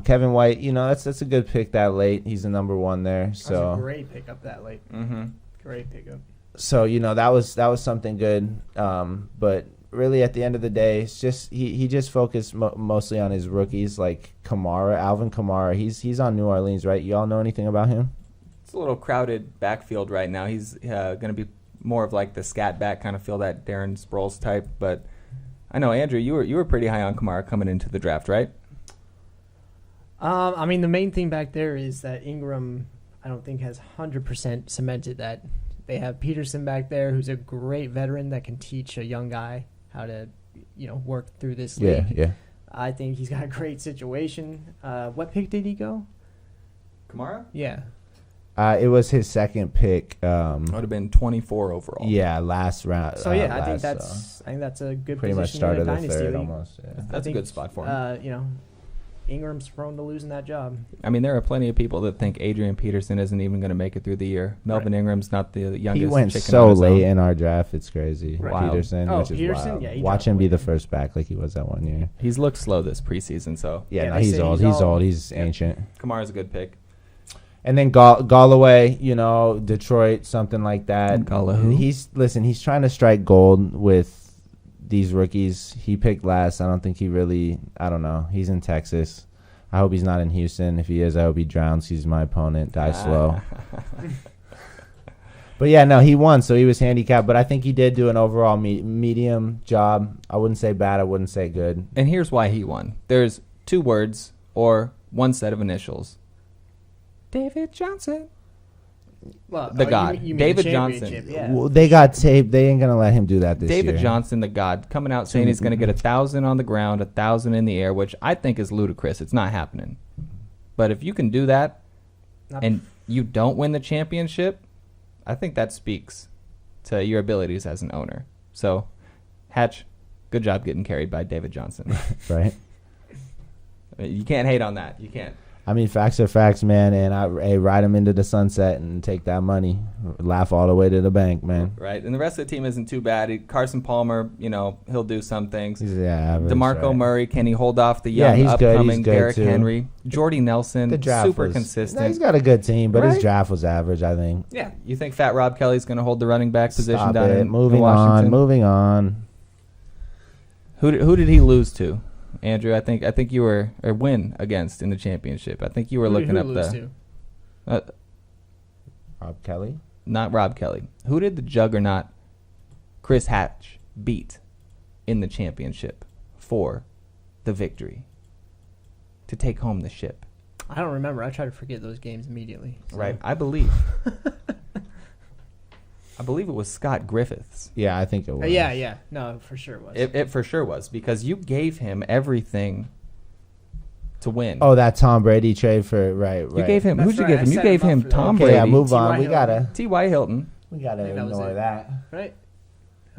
Kevin White, that's a good pick that late. He's the number 1 there. That was a So great pickup that late. Mm-hmm. Great pickup. So that was something good. But really, at the end of the day, it's just he just focused mostly on his rookies like Alvin Kamara. He's on New Orleans, right? Y'all know anything about him? It's a little crowded backfield right now. He's going to be more of like the scat back kind of feel, that Darren Sproles type. But I know, Andrew, you were pretty high on Kamara coming into the draft, right? I mean, the main thing back there is that Ingram, I don't think, has 100% cemented that. They have Peterson back there, who's a great veteran that can teach a young guy how to, work through this league. Yeah. I think he's got a great situation. What pick did he go? Kamara? Yeah. It was his second pick. Would have been 24 overall. Yeah, last round. So I think that's a good pretty much position started in a the dynasty third league. almost. Yeah. That's a good spot for him. Ingram's prone to losing that job. I mean, there are plenty of people that think Adrian Peterson isn't even going to make it through the year. Melvin Ingram's not the youngest. He went chicken so on his late own. in our draft. It's crazy. Right. Peterson, Oh, which is Peterson? wild. Yeah, he Watch dropped him be away. the first back like he was that 1 year. He's looked slow this preseason, so Yeah, Yeah, no, they he's say old. he's He's all- old. He's ancient. Kamara's a good pick. And then Galloway, Detroit, something like that. Galla who? He's trying to strike gold with these rookies. He picked last. I don't think he really. I don't know. He's in Texas. I hope he's not in Houston. If he is, I hope he drowns. He's my opponent. Die slow. But yeah, no, he won, so he was handicapped. But I think he did do an overall medium job. I wouldn't say bad. I wouldn't say good. And here's why he won. There's 2 words or one set of initials. David Johnson. Well, The God. you mean David the Johnson. championship, Yeah. Well, they got taped. They ain't gonna let him do that this year. David Johnson, the God, coming out saying he's going to get 1,000 on the ground, 1,000 in the air, which I think is ludicrous. It's not happening. But if you can do that and you don't win the championship, I think that speaks to your abilities as an owner. So, Hatch, good job getting carried by David Johnson. Right. You can't hate on that. You can't. I mean, facts are facts, man. And I ride him into the sunset and take that money, laugh all the way to the bank, man. Right. And the rest of the team isn't too bad. Carson Palmer, he'll do some things. He's average, DeMarco right? Murray, can he hold off the Yeah, young he's good. upcoming He's good, Derrick too. Henry? Jordy Nelson, The draft super was, consistent. No, he's got a good team, but Right? his draft was average, I think. Yeah. You think Fat Rob Kelly's going to hold the running back position Stop down it. in Moving Washington? Moving on. Who did he lose to? Andrew, I think you were or win against in the championship. I think you were looking up the Rob Kelly? not Rob Kelly. Who did the juggernaut Chris Hatch beat in the championship for the victory to take home the ship? I don't remember. I try to forget those games immediately. So. Right, I believe it was Scott Griffiths. Yeah, I think it was. Yeah. No, for sure it was. It for sure was, because you gave him everything to win. Oh, that Tom Brady trade for right. You gave him. That's Who'd you right, give I him? You set gave him up him for Tom that. Okay, Brady. yeah, move T.Y. on. We Hilton. T.Y. Hilton. I think that was ignore it. that. Right?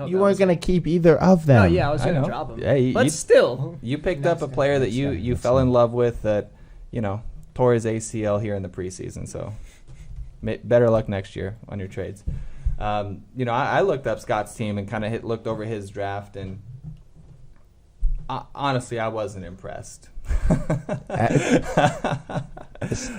You weren't gonna keep either of them. No, yeah, I was I going know. to drop him. Hey, but you- still. You picked up a player that you That's fell in fine. love with that, tore his ACL here in the preseason. So better luck next year on your trades. I looked up Scott's team and kind of looked over his draft, and honestly, I wasn't impressed.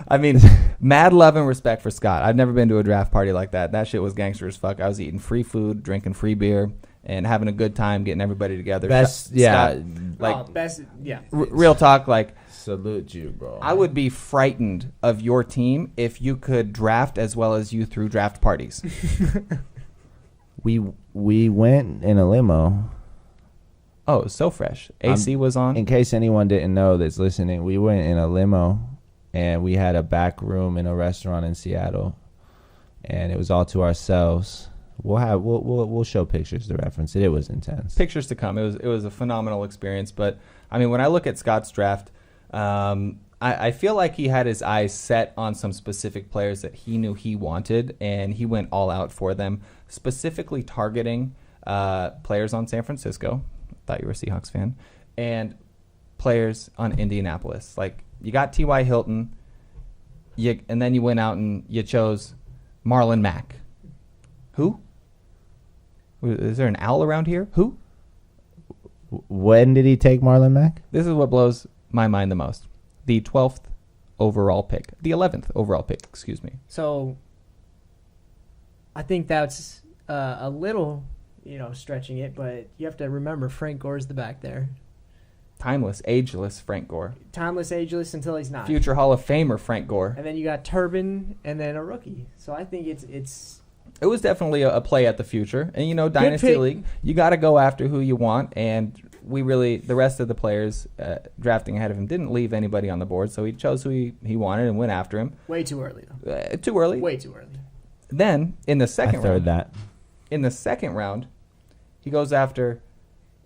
I mean, mad love and respect for Scott. I've never been to a draft party like that. That shit was gangster as fuck. I was eating free food, drinking free beer, and having a good time getting everybody together. Best, Scott, yeah. like best, yeah. real talk, like Salute you, bro. I would be frightened of your team if you could draft as well as you threw draft parties. We went in a limo. Oh, it was so fresh. AC was on. In case anyone didn't know that's listening, we went in a limo, and we had a back room in a restaurant in Seattle, and it was all to ourselves. We'll show pictures to reference it. It was intense. Pictures to come. It was a phenomenal experience. But I mean, when I look at Scott's draft, I feel like he had his eyes set on some specific players that he knew he wanted, and he went all out for them, specifically targeting players on San Francisco. Thought you were a Seahawks fan, and players on Indianapolis. Like, you got T.Y. Hilton, and then you went out and you chose Marlon Mack. Who? Is there an owl around here? Who? When did he take Marlon Mack? This is what blows my mind the most. The 12th overall pick. The 11th overall pick, excuse me. So, I think that's a little, stretching it, but you have to remember Frank Gore's the back there. Timeless, ageless Frank Gore. Timeless, ageless until he's not. Future Hall of Famer Frank Gore. And then you got Turbin and then a rookie. So I think it's It was definitely a play at the future. And, Dynasty pick. League, you got to go after who you want. And the rest of the players drafting ahead of him didn't leave anybody on the board. So he chose who he wanted and went after him. way too early, though. Too early. Way too early. Then, in the second round. that. In the second round, he goes after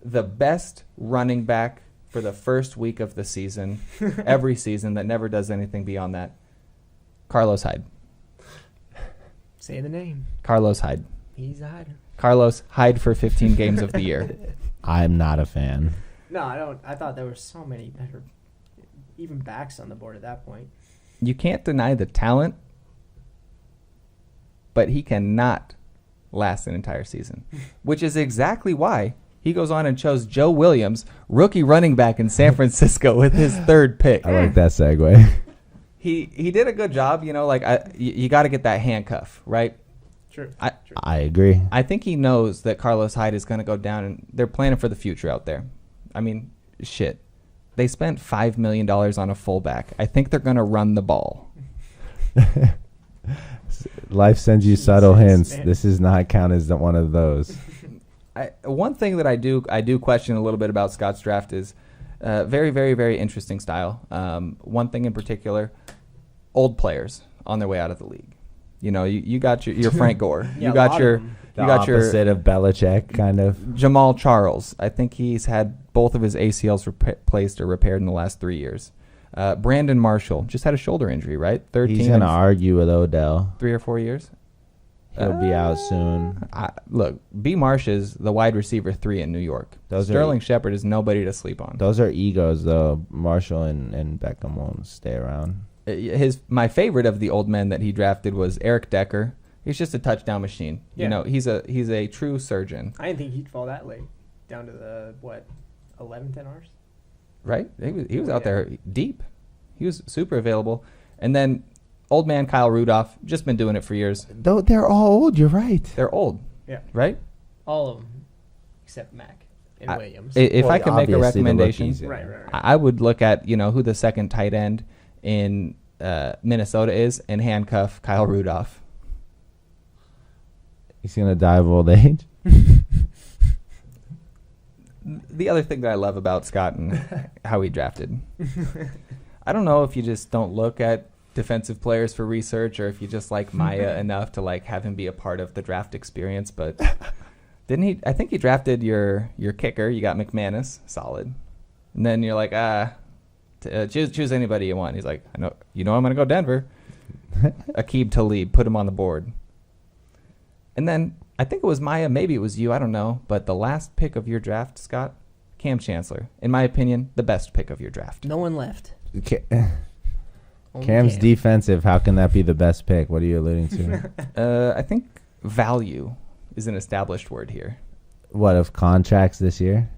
the best running back for the first week of the season, every season, that never does anything beyond that. Carlos Hyde. Say the name. Carlos Hyde. He's a hider. Carlos Hyde for 15 games of the year. I'm not a fan. No, I don't. I thought there were so many better, even backs on the board at that point. You can't deny the talent, but he cannot last an entire season, which is exactly why he goes on and chose Joe Williams, rookie running back in San Francisco, with his third pick. I like that segue. He did a good job, you got to get that handcuff, right? True. I agree. I think he knows that Carlos Hyde is going to go down, and they're planning for the future out there. I mean, shit. They spent $5 million on a fullback. I think they're going to run the ball. Life sends you subtle hints. Man. This is not count as one of those. One thing that I do question a little bit about Scott's draft is very, very, very interesting style. One thing in particular, old players on their way out of the league. You got your Frank Gore. Yeah, you got a lot your of them. The opposite of Belichick, kind of. Jamal Charles. I think he's had both of his ACLs replaced or repaired in the last 3 years. Brandon Marshall just had a shoulder injury, right? He's going to argue with Odell. 3 or 4 years. He'll be out soon. Look, B. Marsh is the wide receiver 3 in New York. Those Sterling Shepard is nobody to sleep on. Those are egos, though. Marshall and Beckham won't stay around. My favorite of the old men that he drafted was Eric Decker. He's just a touchdown machine. Yeah. He's a true surgeon. I didn't think he'd fall that late, down to the 11, 10 hours. Right? He was out there deep. He was super available. And then old man Kyle Rudolph, just been doing it for years. Though they're all old, you're right. They're old. Yeah. Right? All of them, except Mac and Williams. If I could make a Obviously, the recommendation, rookies, right. I would look at who the second tight end in Minnesota is and handcuff Kyle Rudolph. He's going to die of old age. The other thing that I love about Scott and how he drafted, I don't know if you just don't look at defensive players for research or if you just like Maya enough to like have him be a part of the draft experience, but didn't he? I think he drafted your kicker. You got McManus, solid, and then you're like, choose anybody you want. He's like, I know, I'm gonna go Denver. Aqib Talib, put him on the board, and then I think it was Maya, maybe it was you, I don't know, but the last pick of your draft, Scott, Cam Chancellor, in my opinion, the best pick of your draft. No one left. Only Cam's Cam. defensive. How can that be the best pick? What are you alluding to? I think value is an established word here. What, of contracts this year?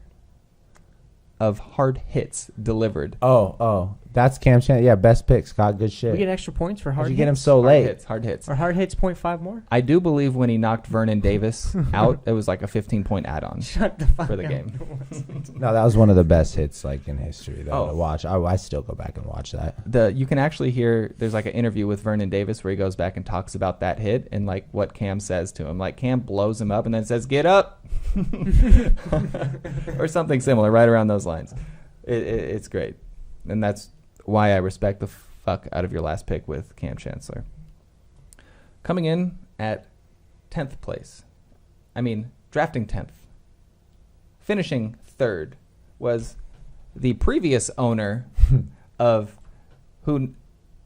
Of hard hits delivered. Oh. That's Cam Chan. Yeah, best pick. Scott, good shit. We get extra points for hard How'd you hits. get him so late? Hard hits. Or hard hits 0.5 more? I do believe when he knocked Vernon Davis out, it was like a 15-point add-on Shut the fuck for the up. game. No, that was one of the best hits like in history though, Oh. to watch. I still go back and watch that. You can actually hear there's like an interview with Vernon Davis where he goes back and talks about that hit and like what Cam says to him. Like Cam blows him up and then says, "Get up," or something similar, right around those lines. It's great, and that's why I respect the fuck out of your last pick with Cam Chancellor. Coming in at 10th place. I mean, drafting 10th. Finishing 3rd was the previous owner of who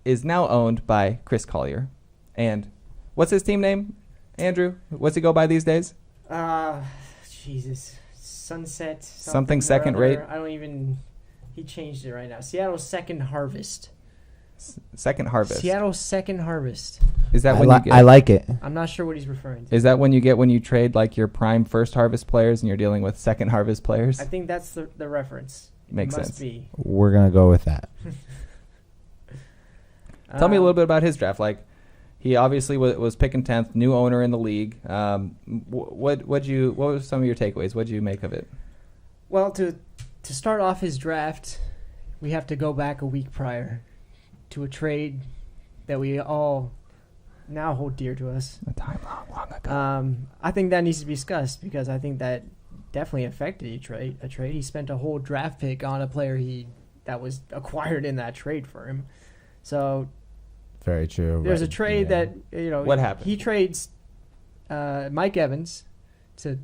is now owned by Chris Collier. And what's his team name, Andrew? What's he go by these days? Jesus. Sunset. Something or second other. rate? I don't even... He changed it right now. Seattle's Second Harvest. Second Harvest. Seattle's Second Harvest. Is that when you get? I like it. I'm not sure what he's referring to. Is that when you trade like your prime first harvest players and you're dealing with second harvest players? I think that's the reference. Makes Must sense. be. We're gonna go with that. Tell me a little bit about his draft. Like, he obviously was picking 10th, new owner in the league. What were some of your takeaways? What did you make of it? Well, to start off his draft, we have to go back a week prior to a trade that we all now hold dear to us. A time long ago. I think that needs to be discussed because I think that definitely affected a trade. He spent a whole draft pick on a player that was acquired in that trade for him. So very true. There's a trade that What happened? He trades Mike Evans to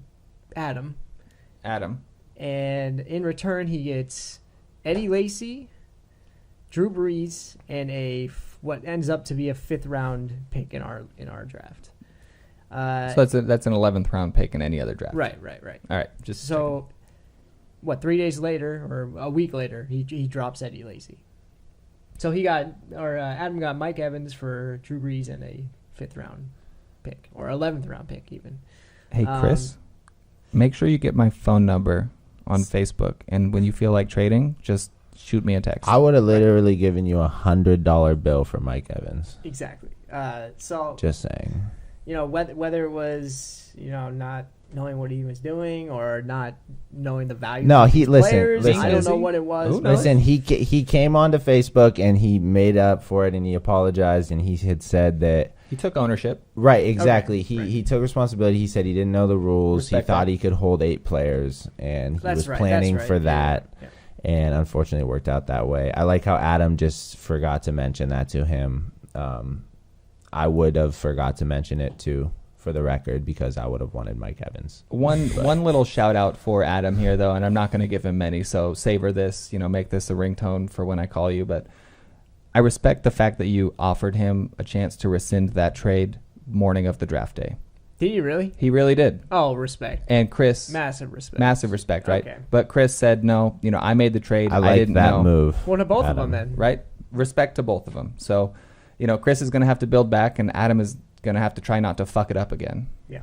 Adam, and in return he gets Eddie Lacy, Drew Brees, and what ends up to be a 5th round pick in our draft. So that's an 11th round pick in any other draft. Right. All right. Just so, 3 days later or a week later, he drops Eddie Lacy. So Adam got Mike Evans for Drew Brees and a 5th round pick or 11th round pick even. Hey Chris, make sure you get my phone number on Facebook, and when you feel like trading, just shoot me a text. I would have literally given you $100 bill for Mike Evans. Exactly. So just saying. Whether it was not knowing what he was doing or not knowing the value. No, of his players. Listen. I don't know what it was. Listen, he came onto Facebook and he made up for it and he apologized and he had said that he took ownership. Right, exactly. Okay, He took responsibility. He said he didn't know the rules. Respect he thought that. he could hold 8 players and he was That's planning right. for that. Yeah. And unfortunately, it worked out that way. I like how Adam just forgot to mention that to him. I would have forgot to mention it too, for the record, because I would have wanted Mike Evans. One little shout out for Adam here, though, and I'm not going to give him many, so savor this. Make this a ringtone for when I call you. But I respect the fact that you offered him a chance to rescind that trade morning of the draft day. Did he really? He really did. Oh, respect. And Chris, Massive respect, right? Okay. But Chris said no. I made the trade. I like didn't that know. move. Well, to both Adam. of them then. Right? Respect to both of them. So, Chris is going to have to build back, and Adam is going to have to try not to fuck it up again. Yeah.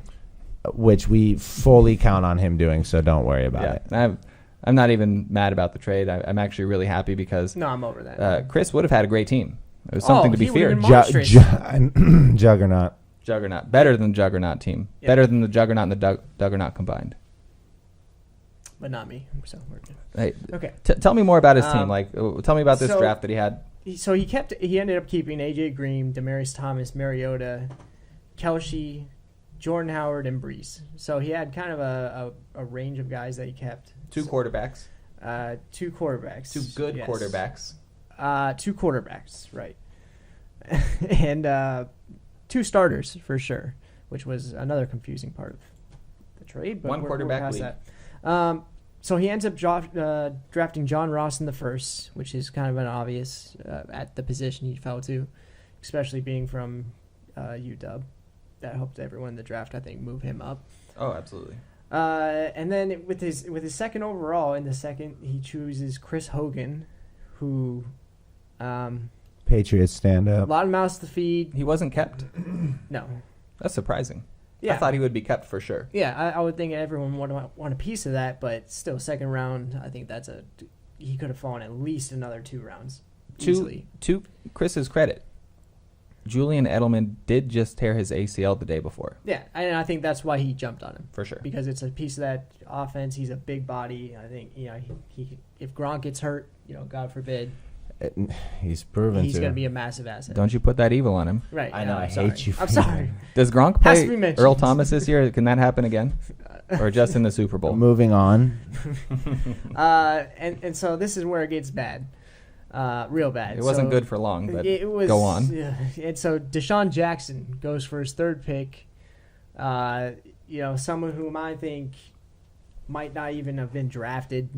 Which we fully count on him doing, so don't worry about it. I'm not even mad about the trade. I'm actually really happy because No, I'm over that. Chris would have had a great team. It was something to be he would've feared. been monstrous. Juggernaut. Juggernaut. Better than the Juggernaut team. Yeah. Better than the Juggernaut and the Juggernaut combined. But not me. So we're good. Hey, Okay. Tell me more about his team. Tell me about this so- draft that he had. So he ended up keeping AJ Green, Demaryius Thomas, Mariota, Kelce, Jordan Howard, and Brees. So he had kind of a range of guys that he kept. Two quarterbacks. 2 quarterbacks. 2 good Yes. quarterbacks. 2 quarterbacks, right. And 2 starters for sure, which was another confusing part of the trade. But One we're quarterback past league. that. So he ends up drafting John Ross in the first, which is kind of an obvious at the position he fell to, especially being from UW. That helped everyone in the draft, I think, move him up. Oh, absolutely. And then with his second overall, in the second, he chooses Chris Hogan, who Patriots stand a up. lot of mouths to feed. He wasn't kept. No. That's surprising. Yeah. I thought he would be kept for sure. Yeah, I would think everyone would want a piece of that, but still, second round, I think he could have fallen at least another 2 rounds easily. To Chris's credit, Julian Edelman did just tear his ACL the day before. Yeah, and I think that's why he jumped on him. For sure. Because it's a piece of that offense. He's a big body. I think he if Gronk gets hurt, God forbid, He's proven he's to. going to be a massive asset. Don't you put that evil on him. Right. I know, I sorry. hate you for I'm sorry. Does Gronk Has to play be mentioned. Earl Thomas this year? Can that happen again? Or just in the Super Bowl? Moving on. And so this is where it gets bad. Real bad. It wasn't So good for long, but it was, go on. Yeah. And so Deshaun Jackson goes for his 3rd pick. Someone whom I think might not even have been drafted,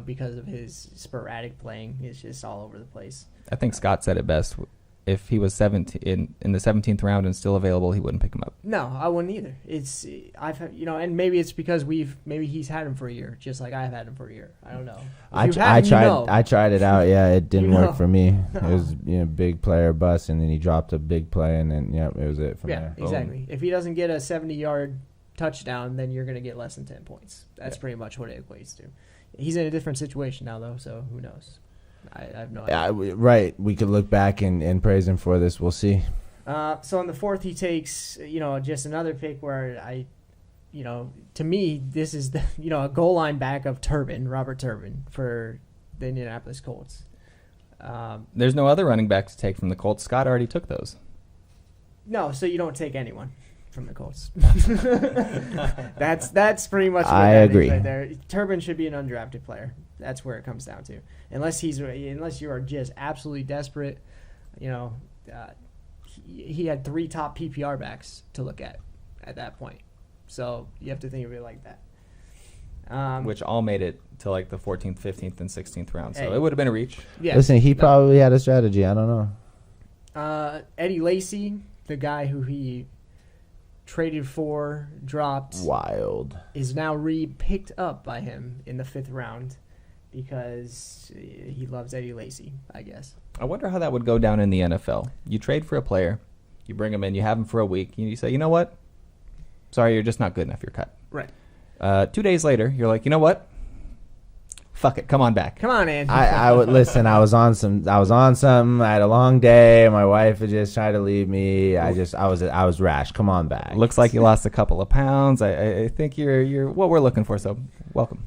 because of his sporadic playing. It's just all over the place. I think Scott said it best. If he was 17 in the 17th round and still available, he wouldn't pick him up. No, I wouldn't either. And maybe it's because maybe he's had him for a year, just like I've had him for a year. I don't know. I tried it out. Yeah, it didn't work for me. It was big player bust, and then he dropped a big play, and then it was it from there. Exactly. Boom. If he doesn't get a 70-yard touchdown, then you're going to get less than 10 points. That's pretty much what it equates to. He's in a different situation now, though, so who knows? I have no idea. Right. We could look back and praise him for this. We'll see. So on the 4th, he takes, just another pick where to me, this is the, a goal line back of Robert Turbin for the Indianapolis Colts. There's no other running back to take from the Colts. Scott already took those. No, so you don't take anyone from the Colts. That's pretty much what I that agree. is right there. Turbin should be an undrafted player. That's where it comes down to. Unless you are just absolutely desperate, he had 3 top PPR backs to look at that point. So you have to think of it like that. Which all made it to like the 14th, 15th, and 16th round. So Hey. it would have been a reach. Yeah. Listen, he probably had a strategy. I don't know. Eddie Lacy, the guy who he traded for, dropped, Wild. is now picked up by him in the 5th round because he loves Eddie Lacy, I guess. I wonder how that would go down in the NFL. You trade for a player, you bring him in, you have him for a week, and you say, you know what? Sorry, you're just not good enough. You're cut. Right. 2 days later, you're like, you know what? Fuck it. Come on back. Come on, Andy. I would listen. I was on something. I had a long day. My wife had just tried to leave me. I was rash. Come on back. Looks like you lost a couple of pounds. I think you're what we're looking for. So welcome.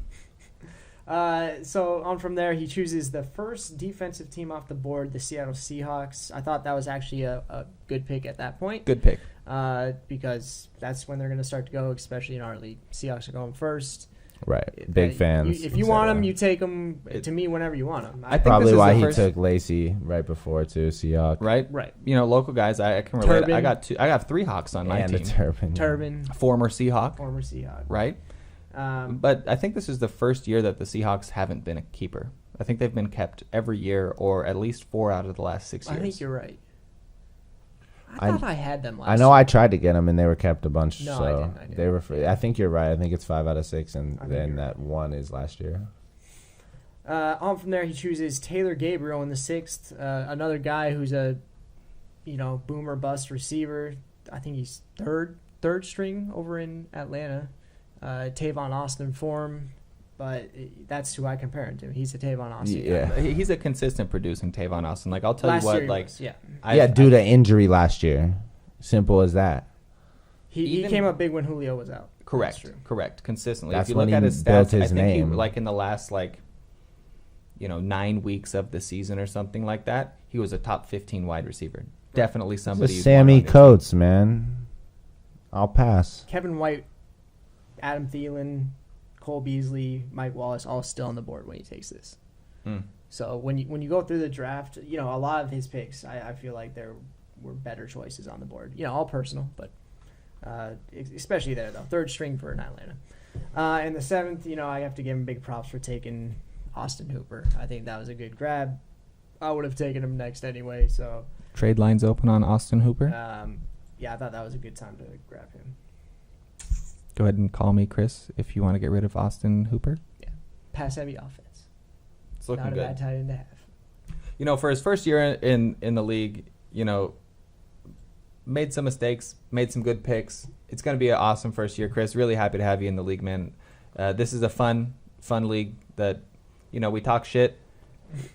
So on from there, he chooses the first defensive team off the board, the Seattle Seahawks. I thought that was actually a good pick at that point. Good pick. Because that's when they're going to start to go, especially in our league. Seahawks are going first. Right. Big fans. If you want them, you take them to me whenever you want them. I think Probably this is why the he first- took Lacey right before too. Seahawks. Right. Right. Local guys. I can relate. Turbin. I got 3 Hawks on my And the team. Turbin. Turbin, Former Seahawk. former Seahawk. Right. But I think this is the first year that the Seahawks haven't been a keeper. I think they've been kept every year, or at least 4 out of the last 6 years. I think you're right. I- I thought I had them last I know year. I tried to get them and they were kept a bunch. No, so I didn't. they were free. I think you're right. I think it's 5 out of 6, and I think then you're that one is last year. On from there, he chooses Taylor Gabriel in the 6th. Another guy who's a, boomer bust receiver. I think he's third string over in Atlanta. Tavon Austin form, but that's who I compare him to. He's a Tavon Austin guy. Yeah. He's a consistent producing Tavon Austin. Like I'll tell Last you what, year he like was, yeah. Due to injury last year. Simple as that. He came up big when Julio was out. Correct. That's true. Correct. Consistently. If if you when look at he his built stats, his I think he, name. like in the last 9 weeks of the season or something like that, he was a top 15 wide receiver. Definitely It's somebody. a you'd Sammy want on your Coates, man. I'll pass. Kevin White, Adam Thielen, Cole Beasley, Mike Wallace, all still on the board when he takes this. team. So when you go through the draft, a lot of his picks, I feel like there were better choices on the board. All personal, but especially there though, 3rd string for Atlanta. In the 7th, I have to give him big props for taking Austin Hooper. I think that was a good grab. I would have taken him next anyway. So Trade lines open on Austin Hooper. I thought that was a good time to grab him. Go ahead and call me Chris if you want to get rid of Austin Hooper. Pass heavy offense. It's looking Not a good. bad tight end to have. For his first year in the league, made some mistakes, made some good picks. It's going to be an awesome first year, Chris. Really happy to have you in the league, man. This is a fun league that, we talk shit,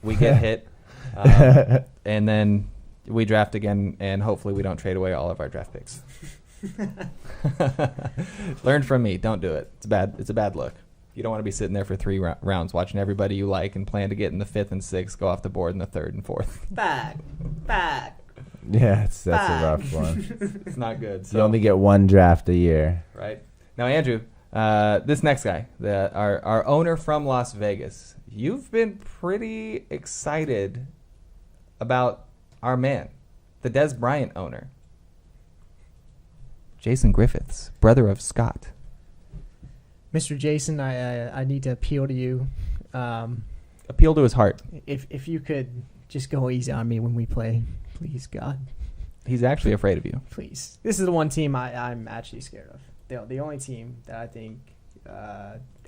we get hit, and then we draft again, and hopefully we don't trade away all of our draft picks. Learn from me. Don't do it. It's bad. It's a bad look. You don't want to be sitting there for 3 rounds watching everybody you like and plan to get in the 5th and 6th go off the board in the 3rd and 4th. Back. Yeah, that's a rough one. It's not good. You only get 1 draft a year. Right. Now, Andrew, this next guy, our owner from Las Vegas, you've been pretty excited about our man, the Des Bryant owner, Jason Griffiths, brother of Scott. Mr. Jason, I need to appeal to you. Appeal to his heart. If you could just go easy on me when we play, please, God. He's actually afraid of you. Please. This is the one team I'm actually scared of. The only team that I think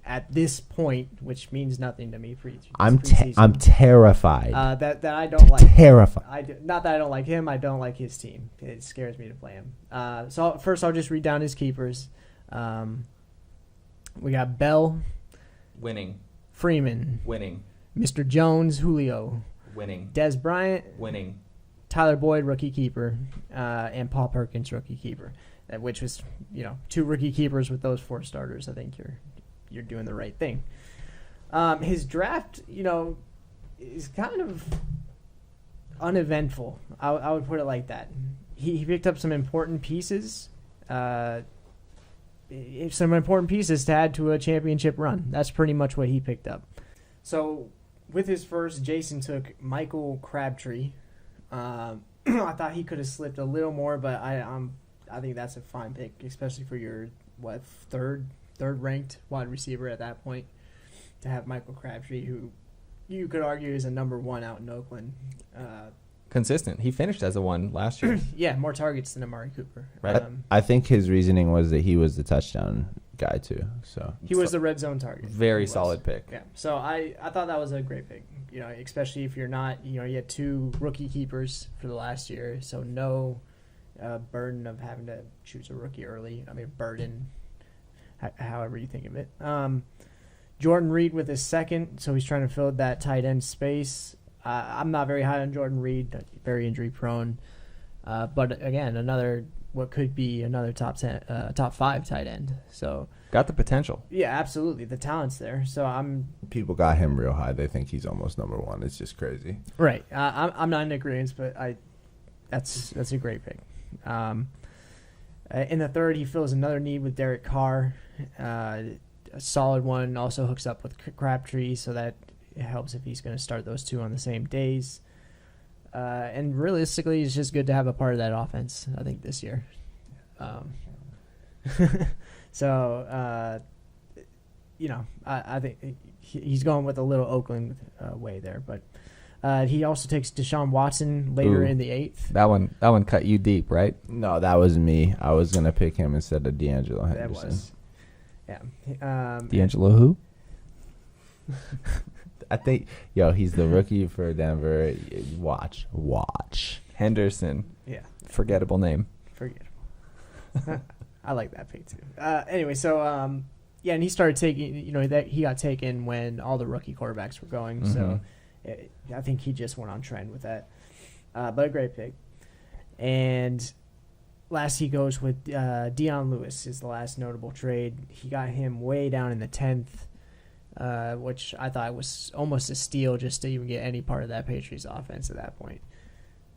at this point, which means nothing to me, I'm preseason, terrified. that I don't like. Terrified. Not that I don't like him. I don't like his team. It scares me to play him. So first, I'll just read down his keepers. We got Bell, Winning. Freeman, Winning. Mr. Jones, Julio, Winning. Des Bryant, Winning. Tyler Boyd, rookie keeper, and Paul Perkins, rookie keeper, which was, 2 rookie keepers with those 4 starters. I think you're doing the right thing. His draft, is kind of uneventful. I would put it like that. He picked up some important pieces. To add to a championship run. That's pretty much what he picked up. So with his first, Jason took Michael Crabtree. I thought he could have slipped a little more, but I think that's a fine pick, especially for your third ranked wide receiver at that point, to have Michael Crabtree, who you could argue is a number 1 out in Oakland. Consistent. He finished as a 1 last year. Yeah, more targets than Amari Cooper. Right. I think his reasoning was that he was the touchdown guy too. So he was the red zone target. Very solid pick. Yeah. So I thought that was a great pick. Especially if you're not, you had 2 rookie keepers for the last year, so no burden of having to choose a rookie early. I mean, burden, however you think of it. Jordan Reed with his second, so he's trying to fill that tight end space. I'm not very high on Jordan Reed, very injury prone. But again, what could be another top 5 tight end. So got the potential. Yeah, absolutely. The talent's there. So people got him real high. They think he's almost number 1. It's just crazy. Right. I'm not in agreement, but that's a great pick. In the third, he fills another need with Derek Carr. A solid one. Also hooks up with Crabtree, so that it helps if he's going to start those 2 on the same days. And realistically, it's just good to have a part of that offense, I think, this year. So, I think he's going with a little Oakland way there. But he also takes Deshaun Watson later in the 8th. That one cut you deep, right? No, that was me. I was going to pick him instead of D'Angelo Henderson. That was. Yeah. D'Angelo who? I think, he's the rookie for Denver. Watch. Henderson. Yeah. Forgettable name. Forgettable. I like that pick too. Anyway, so and he started taking. That he got taken when all the rookie quarterbacks were going. Mm-hmm. So I think he just went on trend with that. But a great pick. And last he goes with Deion Lewis is the last notable trade. He got him way down in the 10th. Which I thought was almost a steal just to even get any part of that Patriots offense at that point.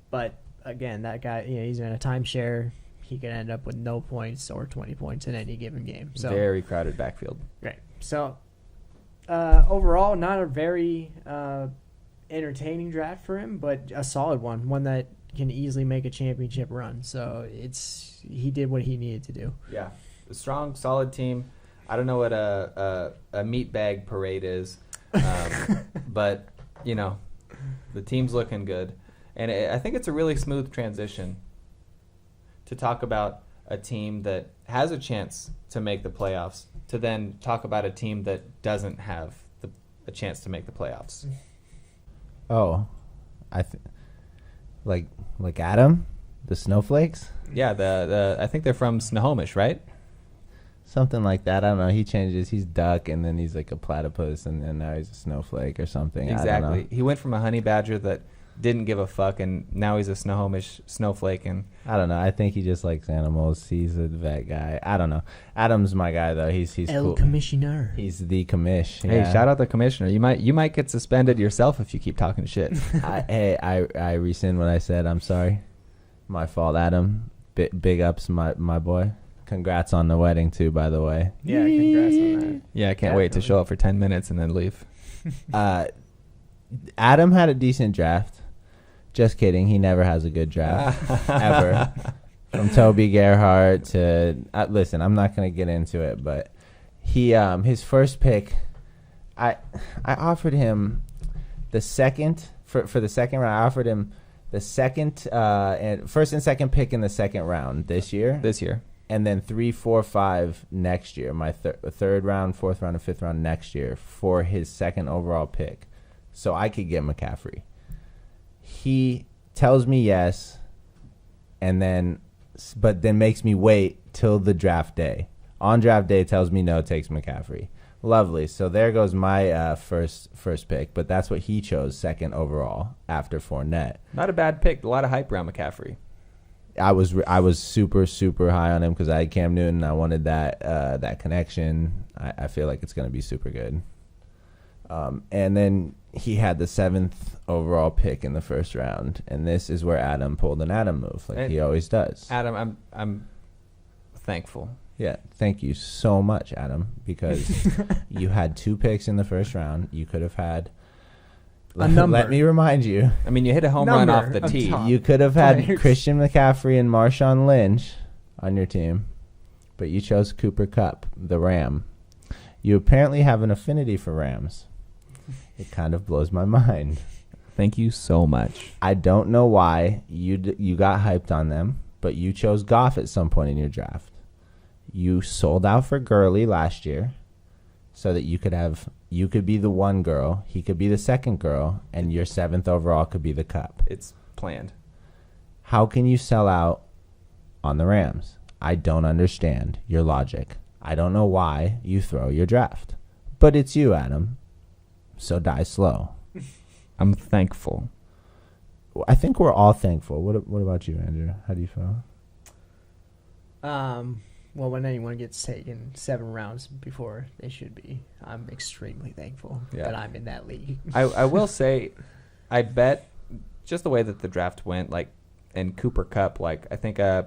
But again, that guy, he's in a timeshare. He could end up with no points or 20 points in any given game. So very crowded backfield. Right. So overall, not a very entertaining draft for him, but a solid one that can easily make a championship run. So he did what he needed to do. Yeah, a strong, solid team. I don't know what a meat bag parade is, but the team's looking good, and I think it's a really smooth transition to talk about a team that has a chance to make the playoffs to then talk about a team that doesn't have a chance to make the playoffs. Oh, like Adam, the Snowflakes. Yeah, I think they're from Snohomish, right? Something like that. I don't know. He changes. He's duck, and then he's like a platypus, and then now he's a snowflake or something. Exactly. I don't know. He went from a honey badger that didn't give a fuck, and now he's a Snohomish snowflake. And I don't know. I think he just likes animals. He's a vet guy. I don't know. Adam's my guy though. He's El cool. Commissioner. He's the commish. Hey, yeah. shout out the commissioner. You might get suspended yourself if you keep talking shit. I rescind what I said. I'm sorry. My fault, Adam. Big ups, my boy. Congrats on the wedding too, by the way. Yeah, congrats on that. Yeah, I can't wait to show up for 10 minutes and then leave. Adam had a decent draft. Just kidding. He never has a good draft ever. From Toby Gerhardt to listen, I'm not going to get into it, but he his first pick, I offered him the second for the second round. I offered him the second and first and second pick in the second round this year. And then 3, 4, 5 next year. My third round, fourth round, and fifth round next year for his second overall pick. So I could get McCaffrey. He tells me yes, but then makes me wait till the draft day. On draft day, tells me no, takes McCaffrey. Lovely. So there goes my first pick, but that's what he chose, second overall after Fournette. Not a bad pick. A lot of hype around McCaffrey. I was super high on him because I had Cam Newton. I wanted that connection. I feel like it's going to be super good. And then he had the 7th overall pick in the first round, and this is where Adam pulled an Adam move, like he always does. Adam, I'm thankful. Yeah, thank you so much, Adam, because you had 2 picks in the first round. You could have had a number. Let me remind you. I mean, you hit a home run off the tee. You could have had Christian McCaffrey and Marshawn Lynch on your team, but you chose Cooper Kupp, the Ram. You apparently have an affinity for Rams. It kind of blows my mind. Thank you so much. I don't know why you got hyped on them, but you chose Goff at some point in your draft. You sold out for Gurley last year so that you could be the one girl, he could be the second girl, and your 7th overall could be the Kupp. It's planned. How can you sell out on the Rams? I don't understand your logic. I don't know why you throw your draft. But it's you, Adam. So die slow. I'm thankful. I think we're all thankful. What about you, Andrew? How do you feel? Well, when anyone gets taken 7 rounds before they should be, I'm extremely thankful that I'm in that league. I will say, I bet just the way that the draft went, like, and Cooper Kupp, like, I think I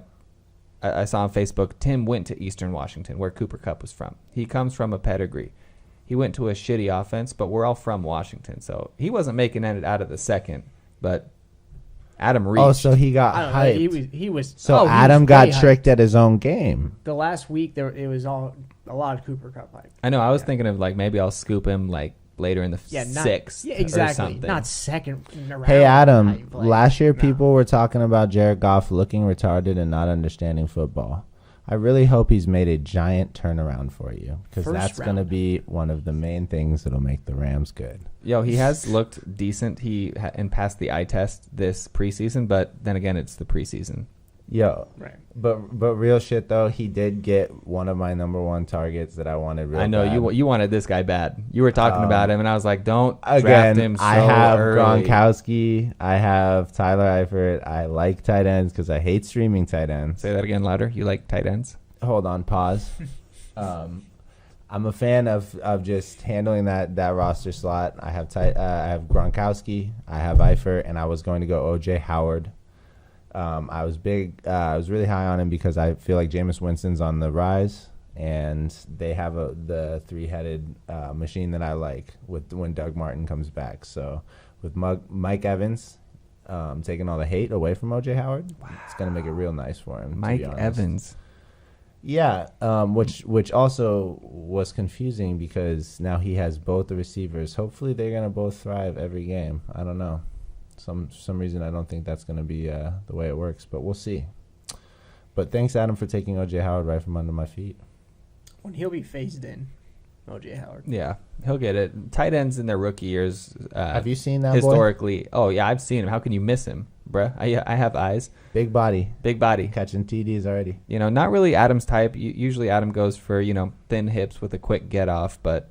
saw on Facebook, Tim went to Eastern Washington, where Cooper Kupp was from. He comes from a pedigree. He went to a shitty offense, but we're all from Washington, so he wasn't making it out of the second, but Adam reached. Oh, so he got hyped. He was. So Adam got tricked at his own game. The last week, it was a lot of Cooper Kupp hype. I know. I was thinking of, like, maybe I'll scoop him, like, later in the 6th exactly. or something. Not second round. Hey, Adam, hype, like, last year people were talking about Jared Goff looking retarded and not understanding football. I really hope he's made a giant turnaround for you, because that's going to be one of the main things that'll make the Rams good. Yo, he has looked decent. And passed the eye test this preseason, but then again, it's the preseason. Yo, right. But real shit though, he did get one of my number 1 targets that I wanted. Real I know bad. you wanted this guy bad. You were talking about him, and I was like, don't draft Again, him so I have early. Gronkowski. I have Tyler Eifert. I like tight ends because I hate streaming tight ends. Say that again louder. You like tight ends? Hold on, pause. I'm a fan of just handling that roster slot. I have Gronkowski. I have Eifert, and I was going to go OJ Howard. I was really high on him because I feel like Jameis Winston's on the rise, and they have the 3-headed machine that I like when Doug Martin comes back. So with Mike Evans taking all the hate away from OJ Howard, it's gonna make it real nice for him. Mike Evans. Yeah, which also was confusing because now he has both the receivers. Hopefully they're gonna both thrive every game. I don't know. For some reason I don't think that's gonna be the way it works, but we'll see. But thanks, Adam, for taking OJ Howard right from under my feet. When he'll be phased in, OJ Howard. Yeah, he'll get it. Tight ends in their rookie years. Have you seen that historically? Boy? Oh yeah, I've seen him. How can you miss him, bruh? I have eyes. Big body, catching TDs already. You know, not really Adam's type. Usually Adam goes for thin hips with a quick get off, but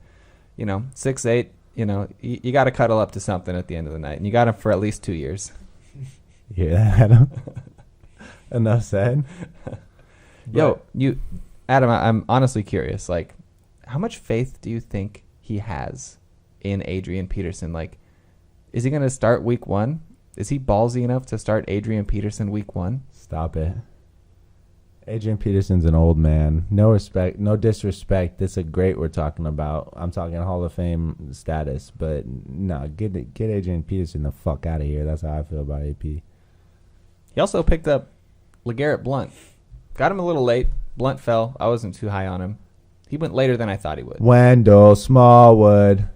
6'8". You got to cuddle up to something at the end of the night, and you got him for at least 2 years. You hear that, Adam? Enough said. Yo, Adam, I'm honestly curious. Like, how much faith do you think he has in Adrian Peterson? Like, is he going to start week 1? Is he ballsy enough to start Adrian Peterson week 1? Stop it. Adrian Peterson's an old man. No respect, no disrespect. This is a great we're talking about. I'm talking Hall of Fame status, but no, get Adrian Peterson the fuck out of here. That's how I feel about AP. He also picked up LeGarrette Blount. Got him a little late. Blount fell. I wasn't too high on him. He went later than I thought he would. Wendell Smallwood.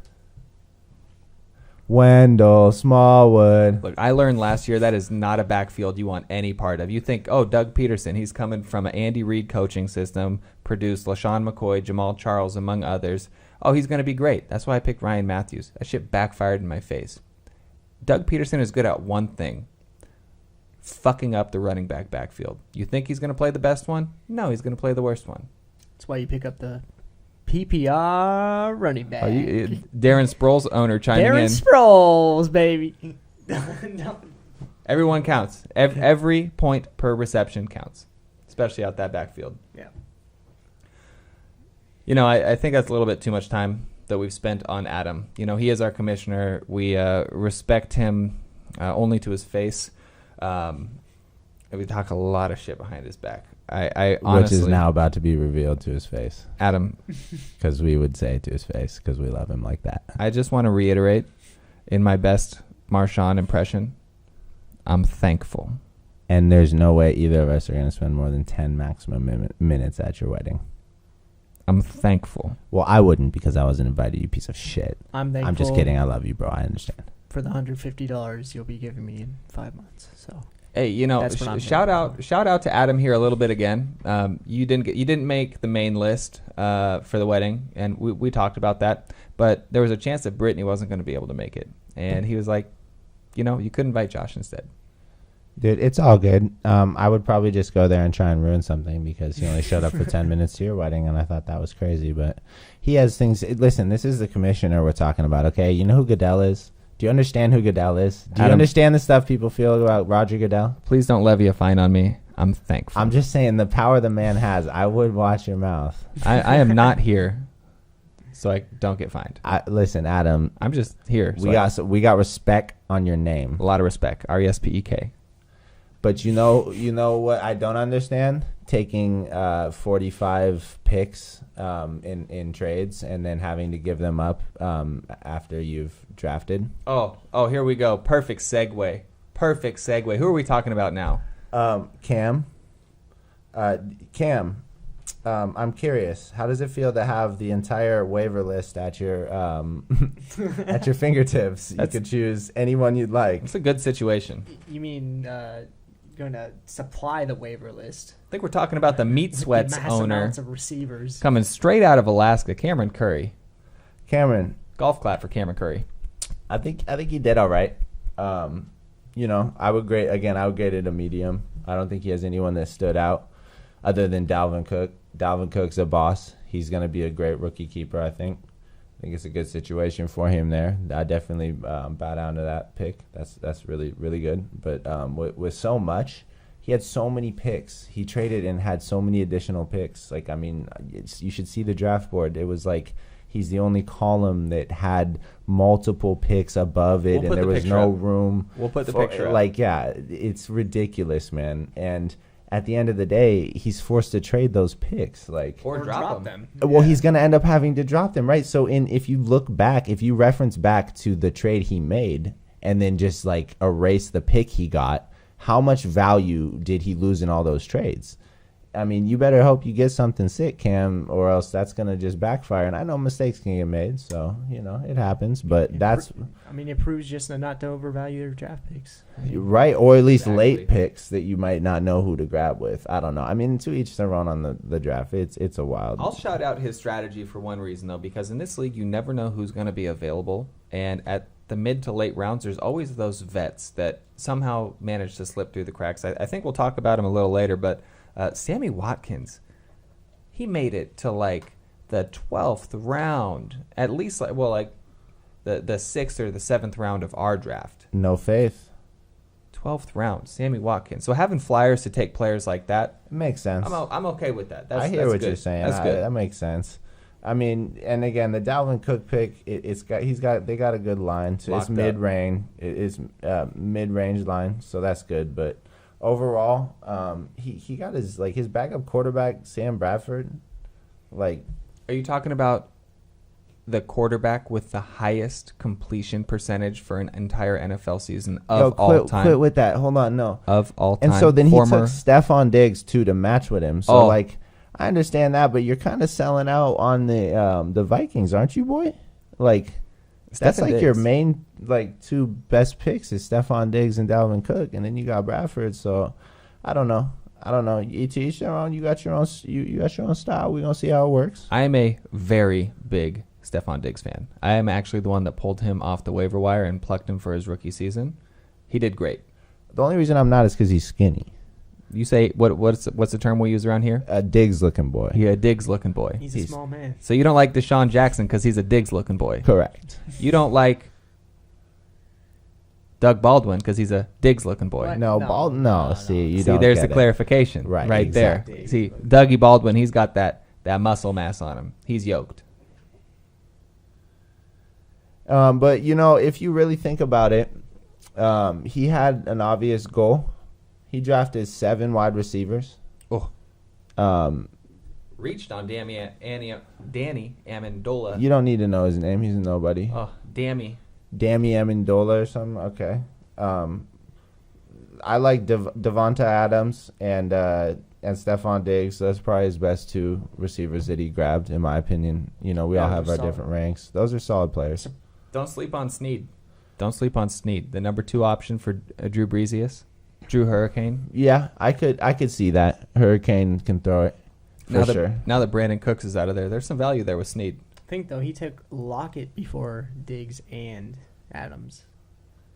Look, I learned last year that is not a backfield you want any part of. You think, oh, Doug Peterson, he's coming from an Andy Reid coaching system, produced LaShawn McCoy, Jamal Charles, among others. Oh, he's going to be great. That's why I picked Ryan Matthews. That shit backfired in my face. Doug Peterson is good at one thing: fucking up the running back backfield. You think he's going to play the best one? No, he's going to play the worst one. That's why you pick up the PPR running back. Darren Sproles, owner, chiming Darren in. Sproles, baby. No. Everyone counts. Every point per reception counts, especially out that backfield. Yeah. I think that's a little bit too much time that we've spent on Adam. He is our commissioner. We respect him only to his face. We talk a lot of shit behind his back. I honestly, which is now about to be revealed to his face. Adam, because we would say it to his face because we love him like that. I just want to reiterate, in my best Marshawn impression, I'm thankful. And there's no way either of us are going to spend more than 10 maximum minutes at your wedding. I'm thankful. Well, I wouldn't because I wasn't invited, you piece of shit. I'm thankful. I'm just kidding. I love you, bro. I understand. For the $150 you'll be giving me in 5 months. So. Hey, shout out to Adam here a little bit again. You didn't make the main list for the wedding, and we talked about that. But there was a chance that Brittany wasn't going to be able to make it, and he was like, you could invite Josh instead. Dude, it's all good. I would probably just go there and try and ruin something because he only showed up for 10 minutes to your wedding, and I thought that was crazy. But he has things. Listen, this is the commissioner we're talking about, okay? You know who Goodell is? Do you understand who Goodell is? Do you understand the stuff people feel about Roger Goodell? Please don't levy a fine on me. I'm thankful. I'm just saying the power the man has. I would watch your mouth. I am not here, so I don't get fined. Listen, Adam. I'm just here. We got respect on your name. A lot of respect. RESPEK. But you know what I don't understand? Taking 45 picks in trades and then having to give them up after you've drafted. Oh, here we go. Perfect segue. Who are we talking about now? Cam. I'm curious. How does it feel to have the entire waiver list at your at your fingertips? You could choose anyone you'd like. Uh, It's a good situation. You mean going to supply the waiver list? I think we're talking about the Meat Sweats owner amounts of receivers coming straight out of Alaska, Cameron Curry. Cameron, Golf clap for Cameron Curry. I think he did all right. I would grade it a medium. I don't think he has anyone that stood out other than Dalvin Cook. Dalvin Cook's a boss. He's going to be a great rookie keeper, I think. I think it's a good situation for him there. I definitely bow down to that pick. That's really, really good. But with so much, he had so many picks. He traded and had so many additional picks. You should see the draft board. It was like he's the only column that had multiple picks above it, and there was no room. We'll put the picture up. It's ridiculous, man. And at the end of the day, he's forced to trade those picks, or drop them. Well, he's going to end up having to drop them, right? So, if you look back, if you reference back to the trade he made, and then just erase the pick he got, how much value did he lose in all those trades? I mean, you better hope you get something sick, Cam, or else that's going to just backfire. And I know mistakes can get made, so, it happens. But it proves just not to overvalue their draft picks. Right, or at least late picks that you might not know who to grab with. I don't know. I mean, to each their own on the draft. It's a wild. I'll shout out his strategy for one reason, though, because in this league, you never know who's going to be available. And at the mid to late rounds, there's always those vets that somehow manage to slip through the cracks. I think we'll talk about him a little later, but Sammy Watkins, he made it to the 12th round, at least the 6th or the 7th round of our draft. No faith. 12th round, Sammy Watkins. So having Flyers to take players like that, it makes sense. I'm okay with that. I hear what you're saying. That's good. That makes sense. I mean, and again, the Dalvin Cook pick, they got a good line. So it's mid-range. It's mid-range line, so that's good. But overall, he got his backup quarterback, Sam Bradford. Are you talking about the quarterback with the highest completion percentage for an entire NFL season all time? Quit with that. Hold on, no. Of all time. And so then he took Stephon Diggs too to match with him. So I understand that, but you're kind of selling out on the Vikings, aren't you, boy? That's Diggs. Your main two best picks is Stephon Diggs and Dalvin Cook, and then you got Bradford. So I don't know. To each their own. You got your own. You got your own style. We're gonna see how it works. I am a very big Stephon Diggs fan. I am actually the one that pulled him off the waiver wire and plucked him for his rookie season. He did great. The only reason I'm not is because he's skinny. You say what's the term we use around here? A Diggs looking boy. Yeah, a Diggs looking boy. He's a small man. So you don't like Deshaun Jackson because he's a Diggs looking boy. Correct. You don't like Doug Baldwin because he's a Diggs looking boy. What? No, No, no. See, you See, don't there's get the it. clarification Right, there. exactly. See, Dougie Baldwin, he's got that muscle mass on him. He's yoked. But if you really think about it, he had an obvious goal. He drafted 7 wide receivers. Oh. Reached on Danny Amendola. You don't need to know his name. He's a nobody. Oh, Dammy. Dammy Amendola or something. Okay. I like Devonta Adams and Stephon Diggs. That's probably his best 2 receivers that he grabbed, in my opinion. We all have our solid. different ranks. Those are solid players. Don't sleep on Snead. The number 2 option for Drew Breesius. Drew Hurricane. Yeah, I could see that. Hurricane can throw it for sure. Now that Brandon Cooks is out of there, there's some value there with Snead. I think, though, he took Lockett before Diggs and Adams.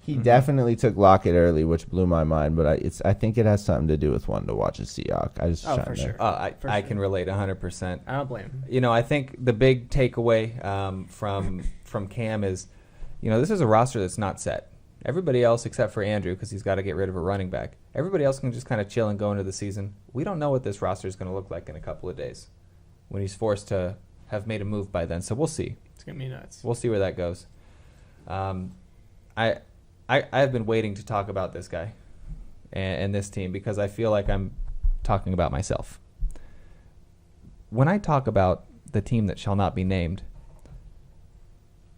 He definitely took Lockett early, which blew my mind. But I think it has something to do with wanting to watch a Seahawk. I just Oh, for sure. I sure. can relate 100%. I don't blame him. I think the big takeaway from Cam is, this is a roster that's not set. Everybody else, except for Andrew, because he's got to get rid of a running back, everybody else can just kind of chill and go into the season. We don't know what this roster is going to look like in a couple of days when he's forced to have made a move by then. So we'll see. It's going to be nuts. We'll see where that goes. I've been waiting to talk about this guy and this team because I feel like I'm talking about myself. When I talk about the team that shall not be named,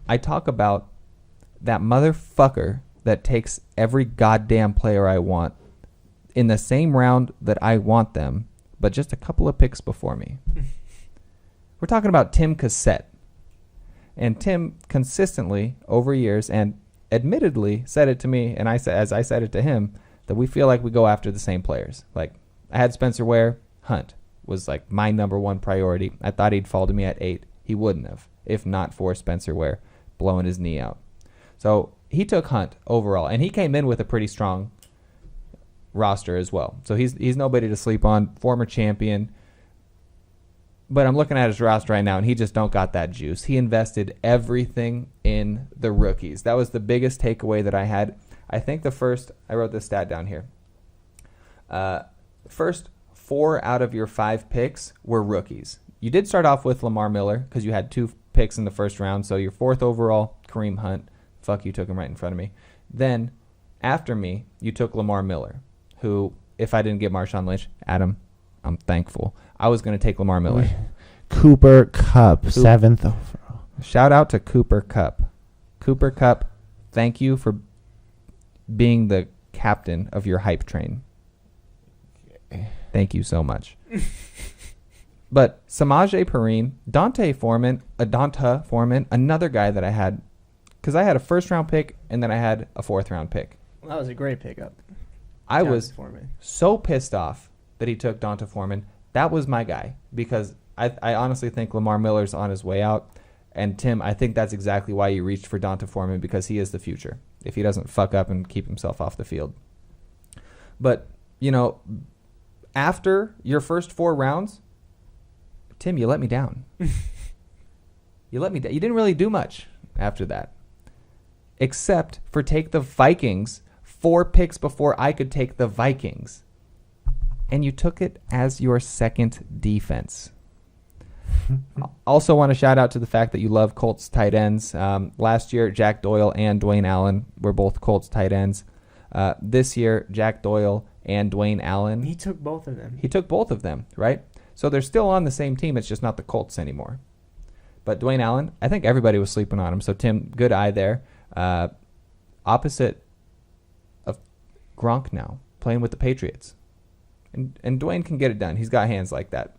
I talk about that motherfucker that takes every goddamn player I want in the same round that I want them, but just a couple of picks before me. We're talking about Tim Cassette. And Tim consistently over years and admittedly said it to me, and as I said it to him, that we feel like we go after the same players. Like, I had Spencer Ware. Hunt was like my number 1 priority. I thought he'd fall to me at 8. He wouldn't have if not for Spencer Ware blowing his knee out. So he took Hunt overall, and he came in with a pretty strong roster as well. So he's nobody to sleep on, former champion. But I'm looking at his roster right now, and he just don't got that juice. He invested everything in the rookies. That was the biggest takeaway that I had. I think I wrote this stat down here. First 4 out of your 5 picks were rookies. You did start off with Lamar Miller because you had 2 picks in the first round. So your 4th overall, Kareem Hunt. Fuck, you took him right in front of me. Then, after me, you took Lamar Miller, who, if I didn't get Marshawn Lynch, Adam, I'm thankful. I was going to take Lamar Miller. Cooper Kupp, 7th overall. Shout out to Cooper Kupp. Cooper Kupp, thank you for being the captain of your hype train. Thank you so much. But Samaje Perine, Donta Foreman, another guy that I had, because I had a 1st-round pick and then I had a 4th-round pick. Well, that was a great pickup. I was Foreman. so pissed off that he took Donta Foreman. That was my guy because I honestly think Lamar Miller's on his way out. And Tim, I think that's exactly why you reached for Donta Foreman, because he is the future if he doesn't fuck up and keep himself off the field. But, after your first 4 rounds, Tim, you let me down. You let me down. You didn't really do much after that, except for take the Vikings 4 picks before I could take the Vikings. And you took it as your 2nd defense. Also want to shout out to the fact that you love Colts tight ends. Last year, Jack Doyle and Dwayne Allen were both Colts tight ends. This year, Jack Doyle and Dwayne Allen. He took both of them. He took both of them, right? So they're still on the same team. It's just not the Colts anymore. But Dwayne Allen, I think everybody was sleeping on him. So, Tim, good eye there. Opposite of Gronk now, playing with the Patriots. And Dwayne can get it done. He's got hands like that.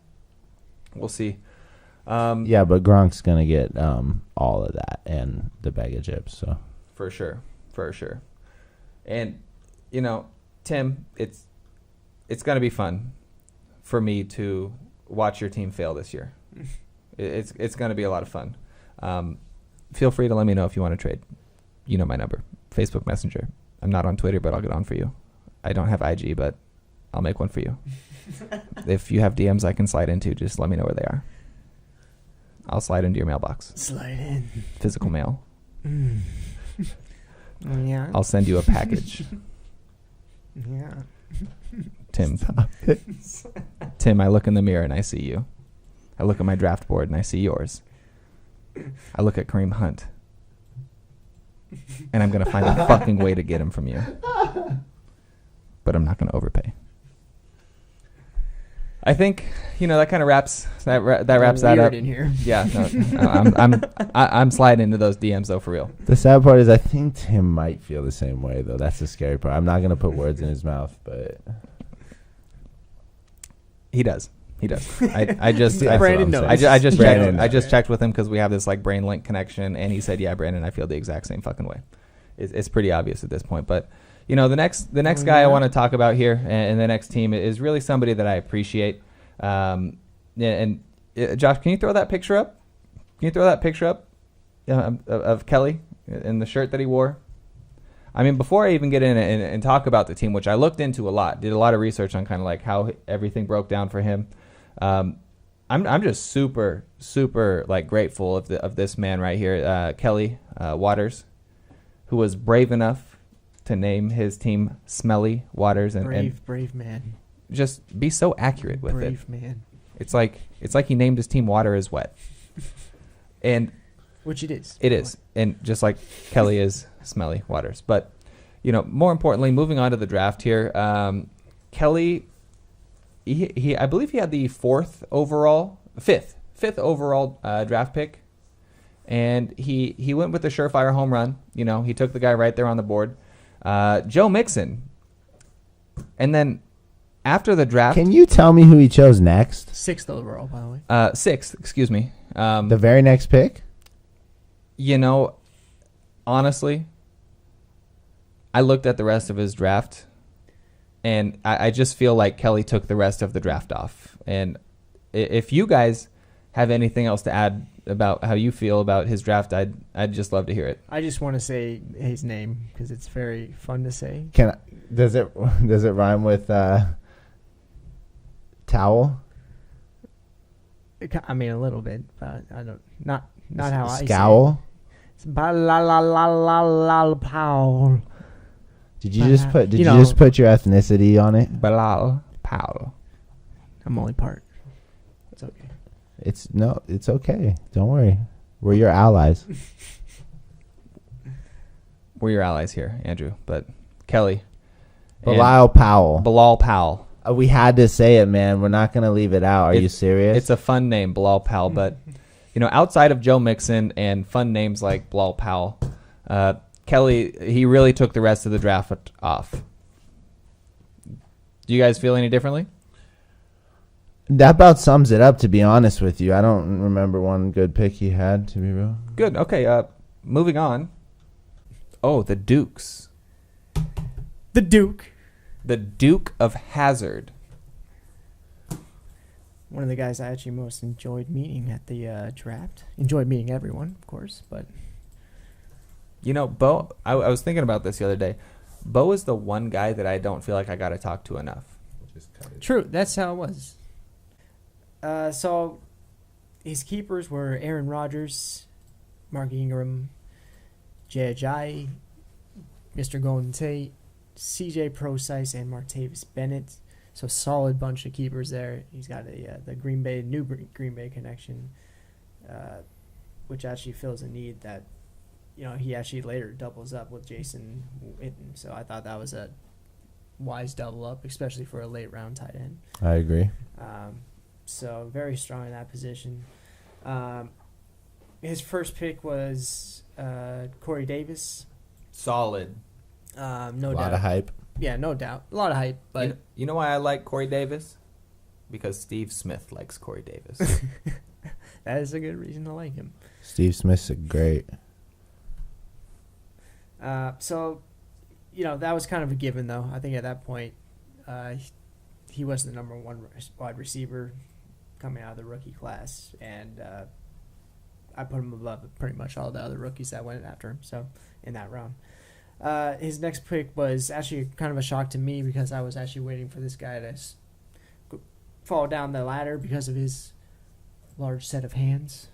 We'll see. Yeah, but Gronk's going to get all of that and the bag of chips. So. For sure. And, Tim, it's going to be fun for me to watch your team fail this year. It's going to be a lot of fun. Feel free to let me know if you want to trade. My number. Facebook Messenger. I'm not on Twitter, but I'll get on for you. I don't have IG, but I'll make one for you. If you have DMs I can slide into, just let me know where they are. I'll slide into your mailbox. Slide in. Physical mail. Yeah. I'll send you a package. Yeah. Tim. Tim, I look in the mirror and I see you. I look at my draft board and I see yours. I look at Kareem Hunt. And I'm going to find a fucking way to get him from you. But I'm not going to overpay. I think, that kind of wraps that up. In here. Yeah, no, I'm sliding into those DMs though, for real. The sad part is I think Tim might feel the same way, though. That's the scary part. I'm not going to put words in his mouth, but... He does. I just Brandon knows. I just Brandon checked. I just checked with him because we have this like brain link connection, and he said, "Yeah, Brandon, I feel the exact same fucking way." It's pretty obvious at this point, but the next guy I want to talk about here and the next team is really somebody that I appreciate. Josh, can you throw that picture up? Of Kelly in the shirt that he wore? I mean, before I even get in and talk about the team, which I looked into a lot, did a lot of research on kind of like how everything broke down for him. I'm just super, super like grateful of this man right here, Kelly Waters, who was brave enough to name his team Smelly Waters and brave man. Just be so accurate with brave it. Man. It's like he named his team Water is Wet, and which it is. It is, and just like Kelly is Smelly Waters. But more importantly, moving on to the draft here, Kelly. He I believe he had the fifth overall draft pick, and he went with the surefire home run. He took the guy right there on the board, Joe Mixon, and then after the draft, can you tell me who he chose next? 6th overall, by the way. 6th, excuse me. The very next pick. Honestly, I looked at the rest of his draft. And I just feel like Kelly took the rest of the draft off. And if you guys have anything else to add about how you feel about his draft, I'd just love to hear it. I just want to say his name because it's very fun to say. Does it rhyme with towel? I mean, a little bit, but I don't. Not how I say it. Scowl. It's ba la la la la la pow. Did you just put your ethnicity on it? Bilal Powell. I'm only part. It's okay. It's okay. Don't worry. We're your allies. We're your allies here, Andrew. But Kelly. Bilal Powell. We We had to say it, man. We're not going to leave it out. Are you serious? It's a fun name, Bilal Powell. But, outside of Joe Mixon and fun names like Bilal Powell, Kelly, he really took the rest of the draft off. Do you guys feel any differently? That about sums it up, to be honest with you. I don't remember one good pick he had, to be real. Good. Okay, moving on. Oh, the Dukes. The Duke. The Duke of Hazzard. One of the guys I actually most enjoyed meeting at the draft. Enjoyed meeting everyone, of course, but... Bo, I was thinking about this the other day. Bo is the one guy that I don't feel like I got to talk to enough. True, that's how it was. So his keepers were Aaron Rodgers, Mark Ingram, Jay Ajayi, Mr. Golden Tate, CJ Prosise, and Martavis Bennett. So solid bunch of keepers there. He's got the new Green Bay connection, which actually fills a need that he actually later doubles up with Jason Witten. So I thought that was a wise double up, especially for a late round tight end. I agree. So very strong in that position. His first pick was Corey Davis. Solid. No doubt. A lot of hype. Yeah, no doubt. A lot of hype. But you know why I like Corey Davis? Because Steve Smith likes Corey Davis. that is a good reason to like him. Steve Smith's great. So, that was kind of a given, though. I think at that point, he was the number one wide receiver coming out of the rookie class, and I put him above pretty much all the other rookies that went after him. So, in that round, His next pick was actually kind of a shock to me because I was actually waiting for this guy to fall down the ladder because of his large set of hands.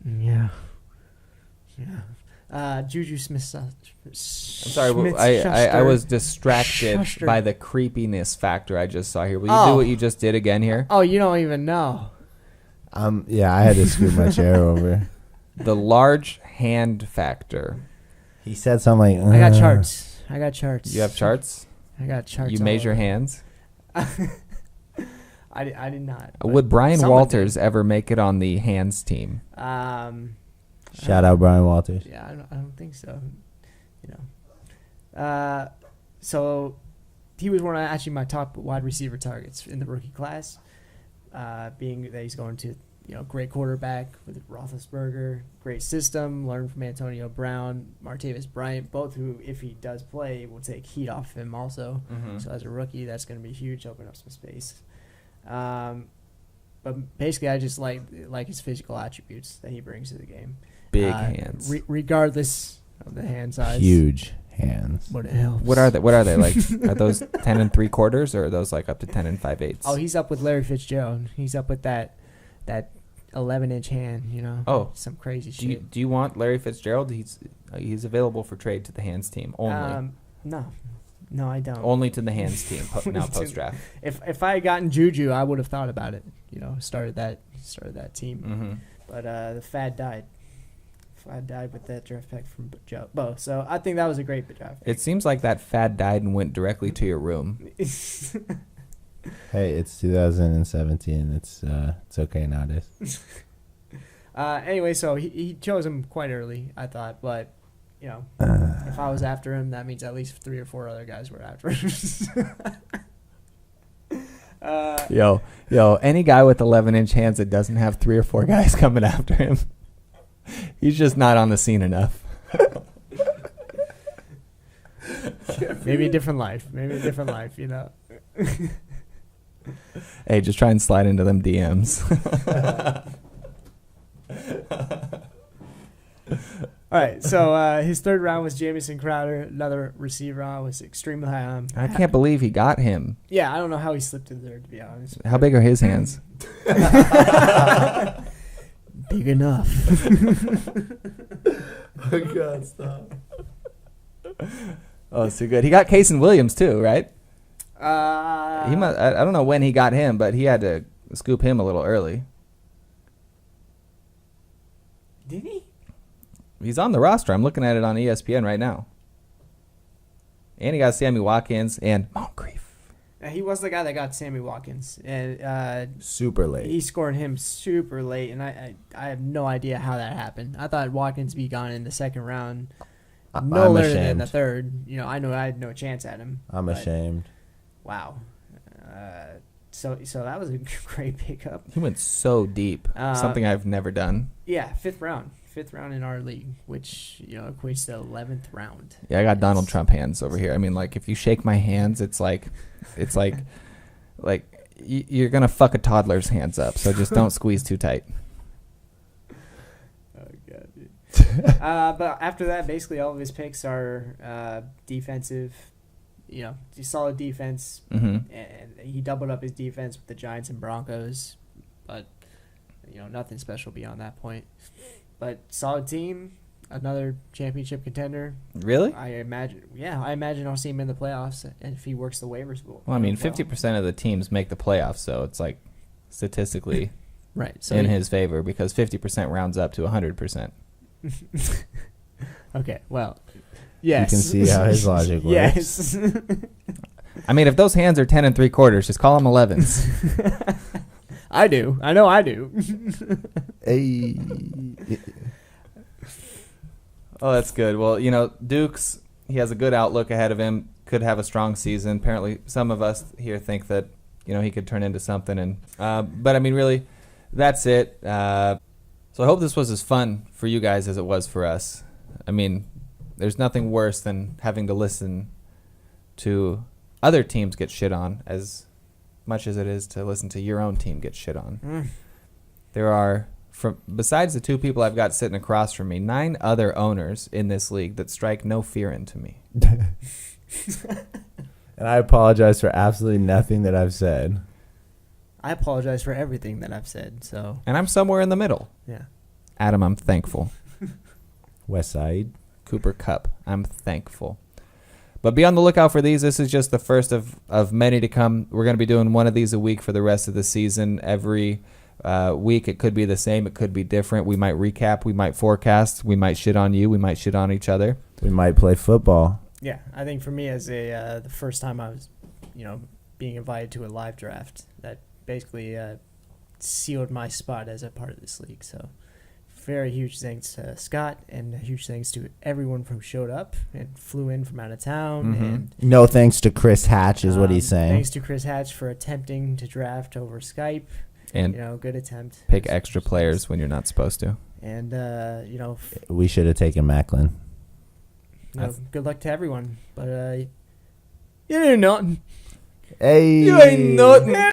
Yeah. Juju Smith. I'm sorry, I was distracted by the creepiness factor I just saw here. Will you do what you just did again here? Oh, you don't even know. Yeah, I had to scoot my chair over. The large hand factor. He said something like, I got charts. You have charts? I got charts. You measure hands? I did not. Would Brian Walters ever make it on the hands team? Shout out Brian Walters. Yeah, I don't think so. So he was one of actually my top wide receiver targets in the rookie class, being that he's going to great quarterback with Roethlisberger, great system, learn from Antonio Brown, Martavis Bryant, both who, if he does play, will take heat off him also. Mm-hmm. So as a rookie, that's going to be huge, open up some space. But basically, I just like his physical attributes that he brings to the game. Big hands. Regardless of the hand size. Huge hands. But it helps. What are they like? Are those 10 3/4 or are those like up to 10 5/8? Oh, he's up with Larry Fitzgerald. He's up with that 11-inch hand, Oh. some crazy shit. Do you want Larry Fitzgerald? He's available for trade to the hands team only. No, I don't. Only to the hands team now post draft. If I had gotten Juju, I would have thought about it. Started that team. Mm-hmm. But the fad died. Fad died with that draft pick from Bo. So I think that was a great draft pick. It seems like that fad died and went directly to your room. Hey, it's 2017. It's okay nowadays. Anyway, so he chose him quite early, I thought, but if I was after him, that means at least 3 or 4 other guys were after him. Yo, any guy with 11-inch hands that doesn't have 3 or 4 guys coming after him, he's just not on the scene enough. Maybe a different life, Hey, just try and slide into them DMs. All right, so his third round was Jamison Crowder, another receiver. I was extremely high on him. I can't believe he got him. Yeah, I don't know how he slipped in there, to be honest. How big are his hands? Big enough. Oh, God, stop. Oh, so good. He got Kason Williams too, right? He must. I don't know when he got him, but he had to scoop him a little early. Did he? He's on the roster. I'm looking at it on ESPN right now. And he got Sammy Watkins and Moncrief. He was the guy that got Sammy Watkins, and super late. He scored him super late, and I have no idea how that happened. I thought Watkins be gone in the second round, no I'm later ashamed. than the third. I know I had no chance at him. I'm ashamed. Wow. So that was a great pickup. He went so deep, something I've never done. Yeah, fifth round in our league, which equates to 11th round. Yeah, I got Donald Trump hands over here. I mean, like if you shake my hands, it's like you're gonna fuck a toddler's hands up. So just don't squeeze too tight. Oh god, dude. But after that, basically all of his picks are defensive. Solid defense, Mm-hmm. and he doubled up his defense with the Giants and Broncos, but nothing special beyond that point. But solid team, another championship contender. Really? I imagine I'll see him in the playoffs, and if he works the waivers. Well, I mean, 50% of the teams make the playoffs, so it's like statistically right in his favor because 50% rounds up to 100%. Okay, well, yes. You can see how his logic works. Yes. I mean, if those hands are 10 3/4, just call them 11s. I do. I know I do. Hey. Oh, that's good. Well, Dukes, he has a good outlook ahead of him, could have a strong season. Apparently, some of us here think that, he could turn into something. And but, I mean, really, that's it. So I hope this was as fun for you guys as it was for us. I mean, there's nothing worse than having to listen to other teams get shit on as much as it is to listen to your own team get shit on. There are besides the two people I've got sitting across from me, 9 other owners in this league that strike no fear into me. And I apologize for absolutely nothing that I've said. I apologize for everything that I've said. So And I'm somewhere in the middle. yeah. Adam, I'm thankful. West Side. Cooper Cup, I'm thankful. But be on the lookout for these. This is just the first of many to come. We're going to be doing one of these a week for the rest of the season. Every week it could be the same. It could be different. We might recap. We might forecast. We might shit on you. We might shit on each other. We might play football. Yeah, I think for me as the first time I was, being invited to a live draft, that basically sealed my spot as a part of this league. So very huge thanks to Scott and huge thanks to everyone who showed up and flew in from out of town. Mm-hmm. And No thanks to Chris Hatch is what he's saying. Thanks to Chris Hatch for attempting to draft over Skype. And Good attempt. pick extra players when you're not supposed to. And, We should have taken Macklin. good luck to everyone. But you ain't nothing. Hey. You ain't nothing.